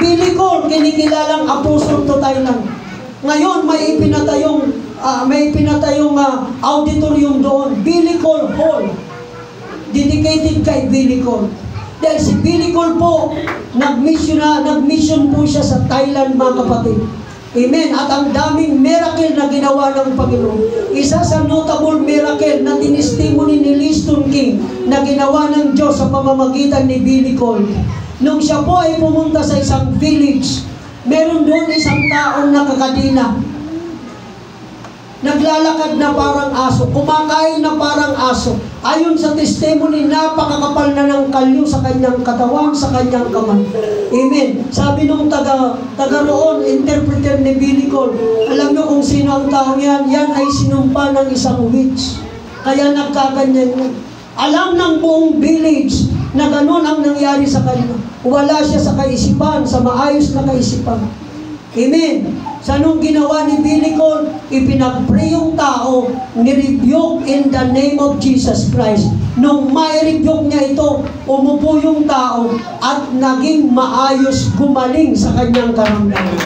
Billy Cole, kinikilalang apostol to Thailand. Ngayon, may pinatayong auditorium doon, Billy Cole Hall, dedicated kay Billy Cole. Dahil si Billy Cole po, nag-mission po siya sa Thailand, mga kapatid. Amen. At ang daming miracle na ginawa ng Panginoon. Isa sa notable miracle na tinestimony ni Liston King na ginawa ng Diyos sa pamamagitan ni Billy Cole. Nung siya po ay pumunta sa isang village, meron doon isang taong nakakadina. Naglalakad na parang aso, kumakain na parang aso. Ayon sa testimony, napakakapal na ng kalyo sa kanyang katawan, sa kanyang kamay. Amen. Sabi nung taga roon, interpreter ni Billy Cole, alam nyo kung sino ang tao yan? Yan ay sinumpa ng isang witch. Kaya nagkaganyan yun. Alam ng buong village na ganun ang nangyari sa kanya. Wala siya sa kaisipan, sa maayos na kaisipan. Amen. Sa nung ginawa ni Bilicon, ipinag-pray yung tao, ni-rebuke in the name of Jesus Christ. Nung mai-rebuke niya ito, umupo yung tao at naging maayos, gumaling sa kanyang karamdaman.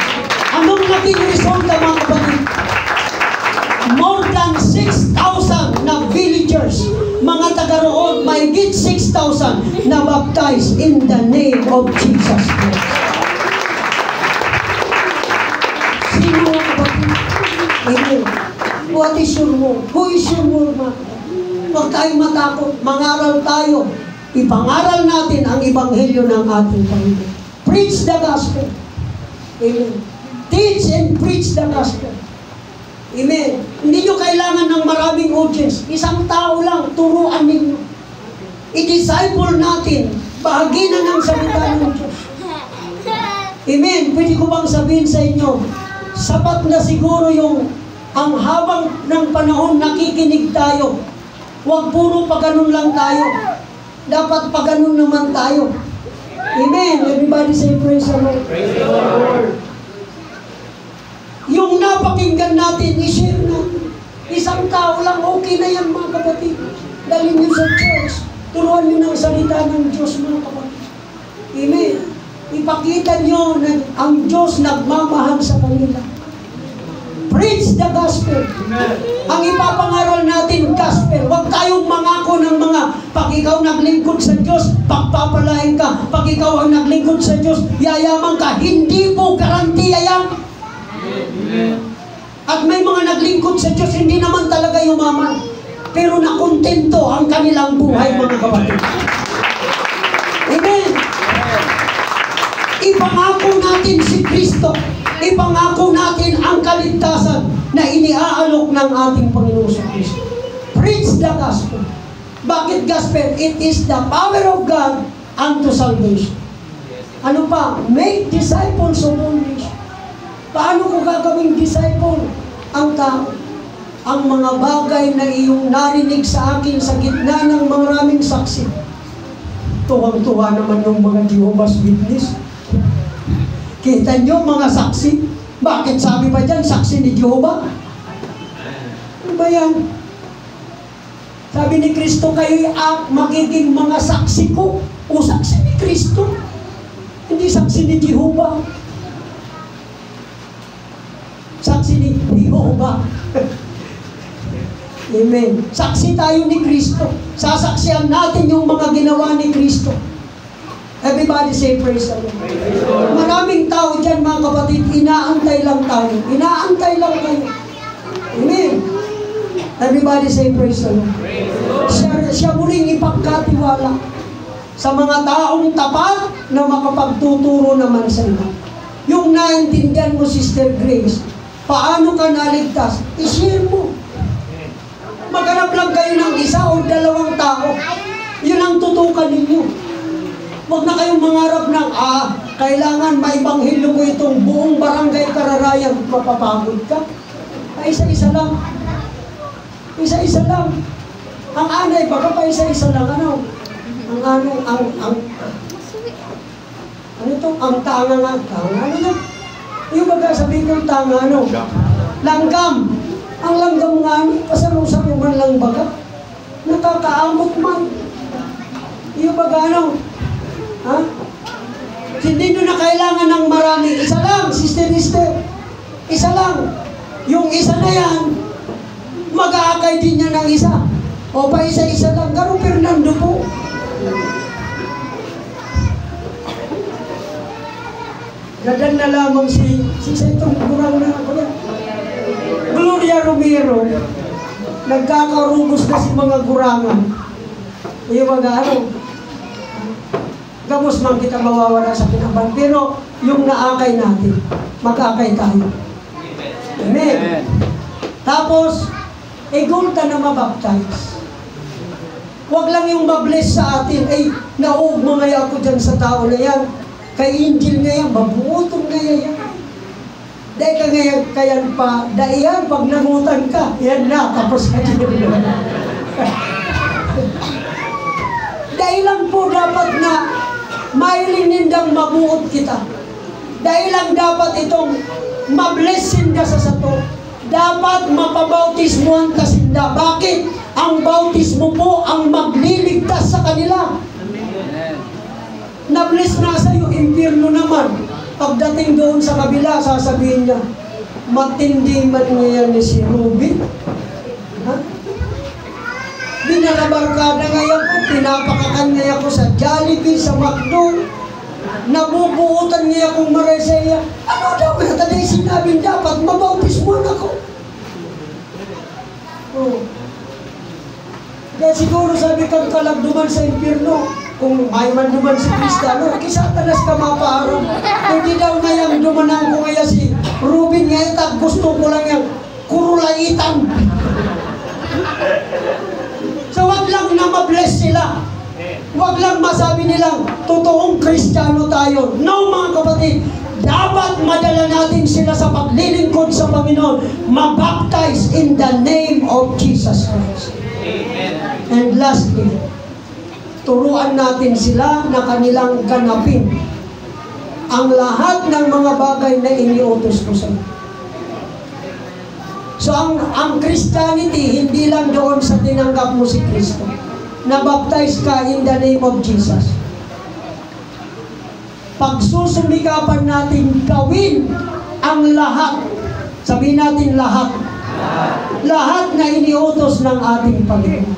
Anong naging resulta, mga kapatid? More than 6,000 na villagers, mga taga roon, mahigit 6,000 na baptized in the name of Jesus Christ. Sino mga kapatid? Amen. What is your word? Who is your word, mga kapatid? Huwag tayong matakot. Mangaral tayo. Ipangaral natin ang ebanghelyo ng ating Panginoon. Preach the gospel. Amen. Teach and preach the gospel. Amen. Hindi nyo kailangan ng maraming audience. Isang tao lang, turuan ninyo. I-disciple natin. Bahagi na ng salita ng Diyos. Amen. Pwede ko bang sabihin sa inyo, sapat na siguro yung ang habang ng panahon nakikinig tayo. Huwag puro paganon lang tayo. Dapat paganon naman tayo. Amen. Everybody say praise the Lord. Praise the Lord. Yung napakinggan natin, i-share natin. Isang tao lang, okay na yan, mga kapatid. Dalhin nyo sa church. Turuan nyo ng salita ng Diyos, mga kapatid. Amen. Ipakita nyo na ang Diyos nagmamahal sa kanila. Preach the gospel. Amen. Ang ipapangaral natin, gospel. Huwag tayong mangako ng mga pag ikaw naglingkod sa Diyos, pagpapalain ka. Pag ikaw ang naglingkod sa Diyos, yayaman ka. Hindi po garantiya yan. At may mga naglingkod sa Diyos, hindi naman talaga yumaman. Pero nakontento ang kanilang buhay, mga kapatid. Amen. Ipangako natin si Kristo. Ipangako natin ang kaligtasan na iniaalok ng ating Panginoon sa Kristo. Preach the gospel. Bakit gospel? It is the power of God unto salvation. Ano pa? Make disciples of all nations. Paano ko gagawing disciple ang tao? Ang mga bagay na iyong narinig sa akin sa gitna ng maraming saksi. Tuwang-tuwa naman yung mga Jehovah's Witness. Kita nyo mga saksi? Bakit sabi pa dyan, saksi ni Jehovah? Ano ba yan? Sabi ni Kristo, kayo'y magiging mga saksi ko. O saksi ni Kristo. Hindi saksi ni Jehovah. Saksi ni Jehovah. Amen. Saksi tayo ni Kristo. Sasaksihan natin yung mga ginawa ni Kristo. Everybody say praise the Lord. Maraming tao dyan, mga kapatid, inaantay lang tayo. Inaantay lang tayo. Amen. Everybody say praise the Lord. Siya muling ipagkatiwala sa mga taong tapat na makapagtuturo naman sa iyo. Yung naintindihan mo, Sister Grace, paano ka naligtas? I-share mo. Maghanap lang kayo ng isa o dalawang tao. Yun ang tutukan ninyo. Huwag na kayong mangarap ng, kailangan maibanghilyo ko itong buong barangay Kararayan. Mapapagod ka. Isa-isa lang. Isa-isa lang. Ang anay, baka pa isa-isa lang. Ano? Ano to? Ang tanga nga. Tanga, ano na? Yung baga sabihin ko tanga, ano? Langgam. Ang langgam nga, pasaro-saro man lang baga. Nakakaamot man. Yung baga, ano? Ha? Hindi nyo na kailangan ng marami. Isa lang, sister. Isa lang. Yung isa na yan, mag-aakay din niya ng isa. O pa isa-isa lang. Garo Fernando po. Dadan na lamang si itong kurang na ako yan. Gloria Romero. Nagkakarubos na si mga gurangan. Yung mga ano, gamos man kita mawawala sa kinaban. Pero yung naakay natin, mag-akay tayo. Amen. Tapos, igulta na mabaptize. Huwag lang yung mabless sa atin, ay naugmangay ako dyan sa tao na yan. Kay Angel nga yan, mabuotong nga yan. Dahil ka ngayon, kaya pa, daihan, pag nangutan ka, yan na, tapos ka dyan. Dahil lang po dapat na may linindang mabuot kita. Dahil lang dapat itong mabless sinda sa sato. Dapat mapabautismuhan ka sinda. Bakit? Ang bautismo po ang magliligtas sa kanila. Na-bless na sa iyo, impyerno naman. Pagdating doon sa kabila, sasabihin niya, matindi man ngayon ni si Ruby. Ha? Binalabarkada ngayon ko, pinapakakan ngayon ko sa Jollibee, sa McDo. Nabubuutan niya akong Maresaya. Ano daw? Tadi sinabing dapat mabautismuhan ako. Oh. Kaya siguro sabi kang kalagduman sa impyerno, kung may man duman si Kristano, kisatanas ka mapaharap. Hindi daw ngayang dumanan ko ngaya si Ruben ngayon, at gusto ko lang yung kurulaitan. So wag lang na ma-bless sila. Wag lang masabi nilang totoong Kristiyano tayo. No mga kapatid, dapat madala natin sila sa paglilingkod sa Panginoon, mabaptize in the name of Jesus Christ. Amen. And lastly, turuan natin sila na kanilang ganapin ang lahat ng mga bagay na iniutos ko sa inyo. So ang Christianity, hindi lang doon sa tinanggap mo si Kristo. Na-baptize ka in the name of Jesus. Pagsusumikapan natin gawin ang lahat. Sabihin natin lahat. Lahat na iniutos ng ating Panginoon.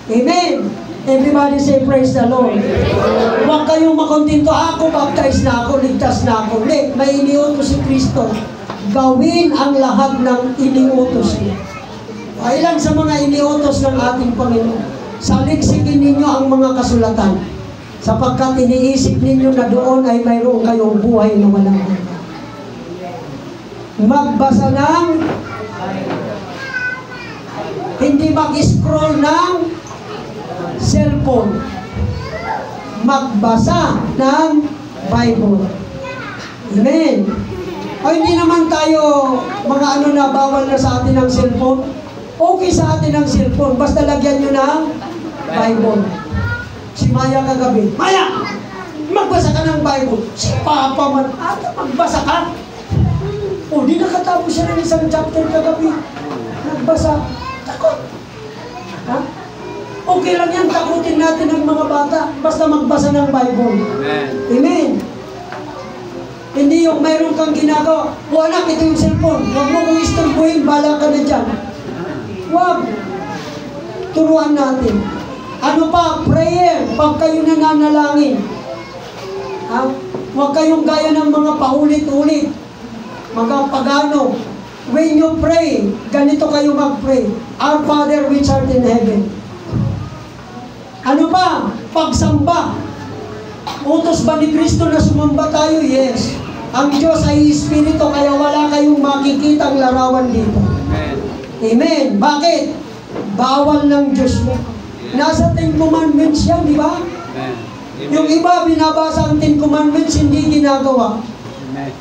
Amen. Everybody say praise the Lord. Huwag kayong makontento, ako baptize na ako, ligtas na ako. Hindi, may iniutos si Kristo. Gawin ang lahat ng iniutos niya. Ilan sa mga iniutos ng ating Panginoon? Saliksikin ninyo ang mga kasulatan, sapagkat iniisip ninyo na doon ay mayroon kayong buhay na walang hanggan. Magbasa ng, hindi mag-scroll ng cellphone. Magbasa ng Bible. Amen. O hindi naman tayo mga ano na bawal na sa atin ang cellphone. Okay sa atin ang cellphone. Basta lagyan nyo ng Bible. Si Maya kagabi, Maya! Magbasa ka ng Bible. Si Papa man, magbasa ka. O di nakatapos siya ng isang chapter kagabi. Nagbasa. Takot. Ha? Okay lang yan, takutin natin ang mga bata, basta magbasa ng Bible. Amen. Amen. Hindi yung mayroon kang ginagawa, anak, ito yung cellphone, huwag mo kong istorbuhin, bala ka na dyan. Huwag. Turuan natin. Ano pa? Prayer. Pag kayo nananalangin. Ha? Huwag kayong gaya ng mga paulit-ulit. Mga pagano. When you pray, ganito kayo mag-pray. Our Father which art in heaven. Ano ba? Pagsamba. Utos ba ni Kristo na sumamba tayo? Yes. Ang Diyos ay Espiritu, kaya wala kayong makikitang larawan dito. Amen. Amen. Bakit? Bawal ng Diyos mo. Nasa Ten Commandments yan, di ba? Amen. Yung iba, binabasa ang Ten Commandments, hindi ginagawa. Amen.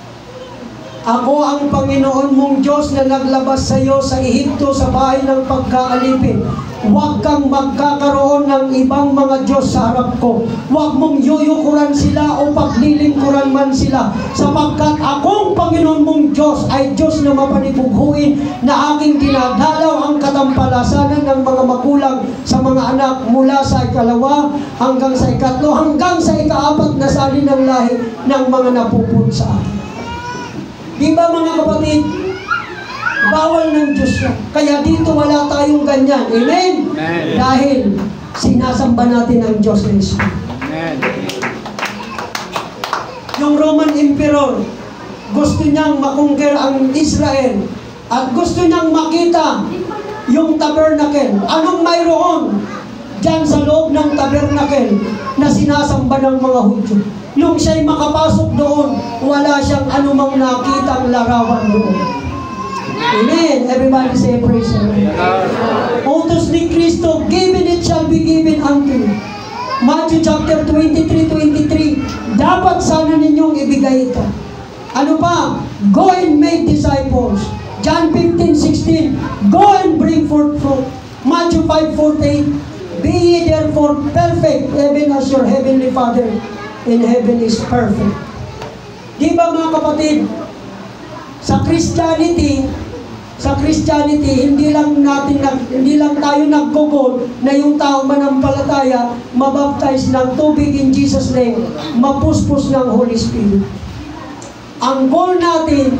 Ako ang Panginoon mong Diyos na naglabas sa iyo sa Ehipto sa bahay ng pagkaalipin. Huwag kang magkakaroon ng ibang mga Diyos sa harap ko. Huwag mong yuyukuran sila o paglilingkuran man sila. Sapagkat akong Panginoon mong Diyos ay Diyos na mapanibughuin, na aking dinadalaw ang katampalasanan ng mga magulang sa mga anak mula sa ikalawa hanggang sa ikatlo, hanggang sa ikaapat na sali ng lahi ng mga napupun sa akin. Di ba mga kapatid? Bawal ng Diyos yan. Kaya dito wala tayong ganyan. Amen? Amen. Dahil sinasamba natin ang Diyos na Espiritu. Amen. Yung Roman Emperor, gusto niyang makungker ang Israel at gusto niyang makita yung tabernacle. Anong mayroon dyan sa loob ng tabernacle na sinasamba ng mga Hudyo? Nung siya'y makapasok doon, wala siyang anumang nakitang larawan doon. Amen. Everybody say praise the Lord. Utos ni Kristo, given it shall be given unto you. Matthew chapter 23:23. Dapat sana ninyong ibigay ito. Ano pa? Go and make disciples. John 15:16. Go and bring forth fruit. Matthew 5:48. Be ye therefore perfect, even as your heavenly Father in heaven is perfect. Di ba mga kapatid, sa Christianity, hindi lang tayo nag-google na yung tao manampalataya, mabaptize ng tubig in Jesus' name, mapuspos ng Holy Spirit. Ang goal natin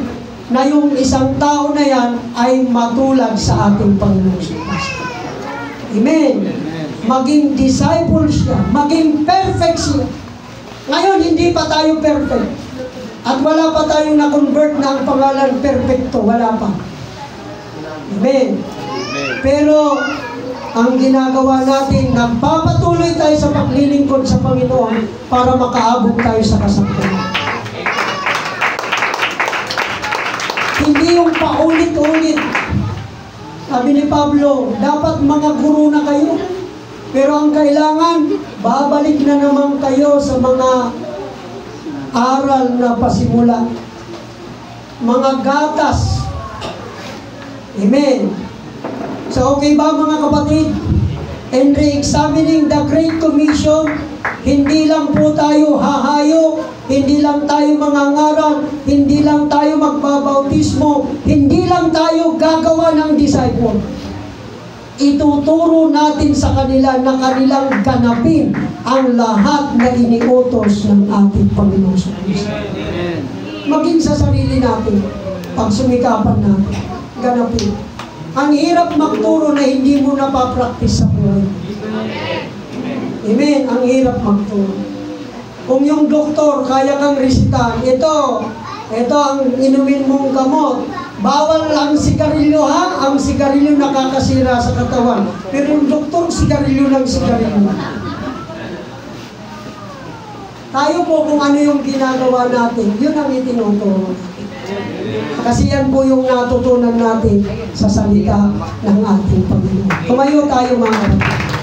na yung isang tao na yan ay matulad sa ating Panginoon Kristo. Amen. Maging disciple siya, maging perfect siya. Ngayon, hindi pa tayo perfect. At wala pa tayong na-convert na ang pangalan perfecto. Wala pa. Amen. Pero, ang ginagawa natin, nagpapatuloy tayo sa paglilingkod sa Panginoon para makaabot tayo sa kasagutan. Hindi yung paulit-ulit. Sabi ni Pablo, dapat mga guru na kayo. Pero ang kailangan, babalik na naman kayo sa mga aral na pasimula. Mga gatas. Amen. So okay ba mga kapatid? In re-examining the Great Commission, hindi lang po tayo hahayo, hindi lang tayo mangangaral, hindi lang tayo magbabautismo, hindi lang tayo gagawa ng disciple. Ituturo natin sa kanila na kanilang ganapin ang lahat na iniutos ng ating Panginoon sa Kristo. Maging sa sarili natin, pagsumikapan natin, ganapin. Ang hirap magturo na hindi mo napapractice sa buhay. Amen. Ang hirap magturo. Kung yung doktor kaya kang resitahan, ito ang inumin mong gamot. Bawal ang sigarilyo ha, ang sigarilyo nakakasira sa katawan. Pero yung doktor, sigarilyo ng sigarilyo. Tayo po kung ano yung ginagawa natin, yun ang itinuturo natin. Kasi yan po yung natutunan natin sa salita ng ating Panginoon. Tumayo tayo mga kapatid.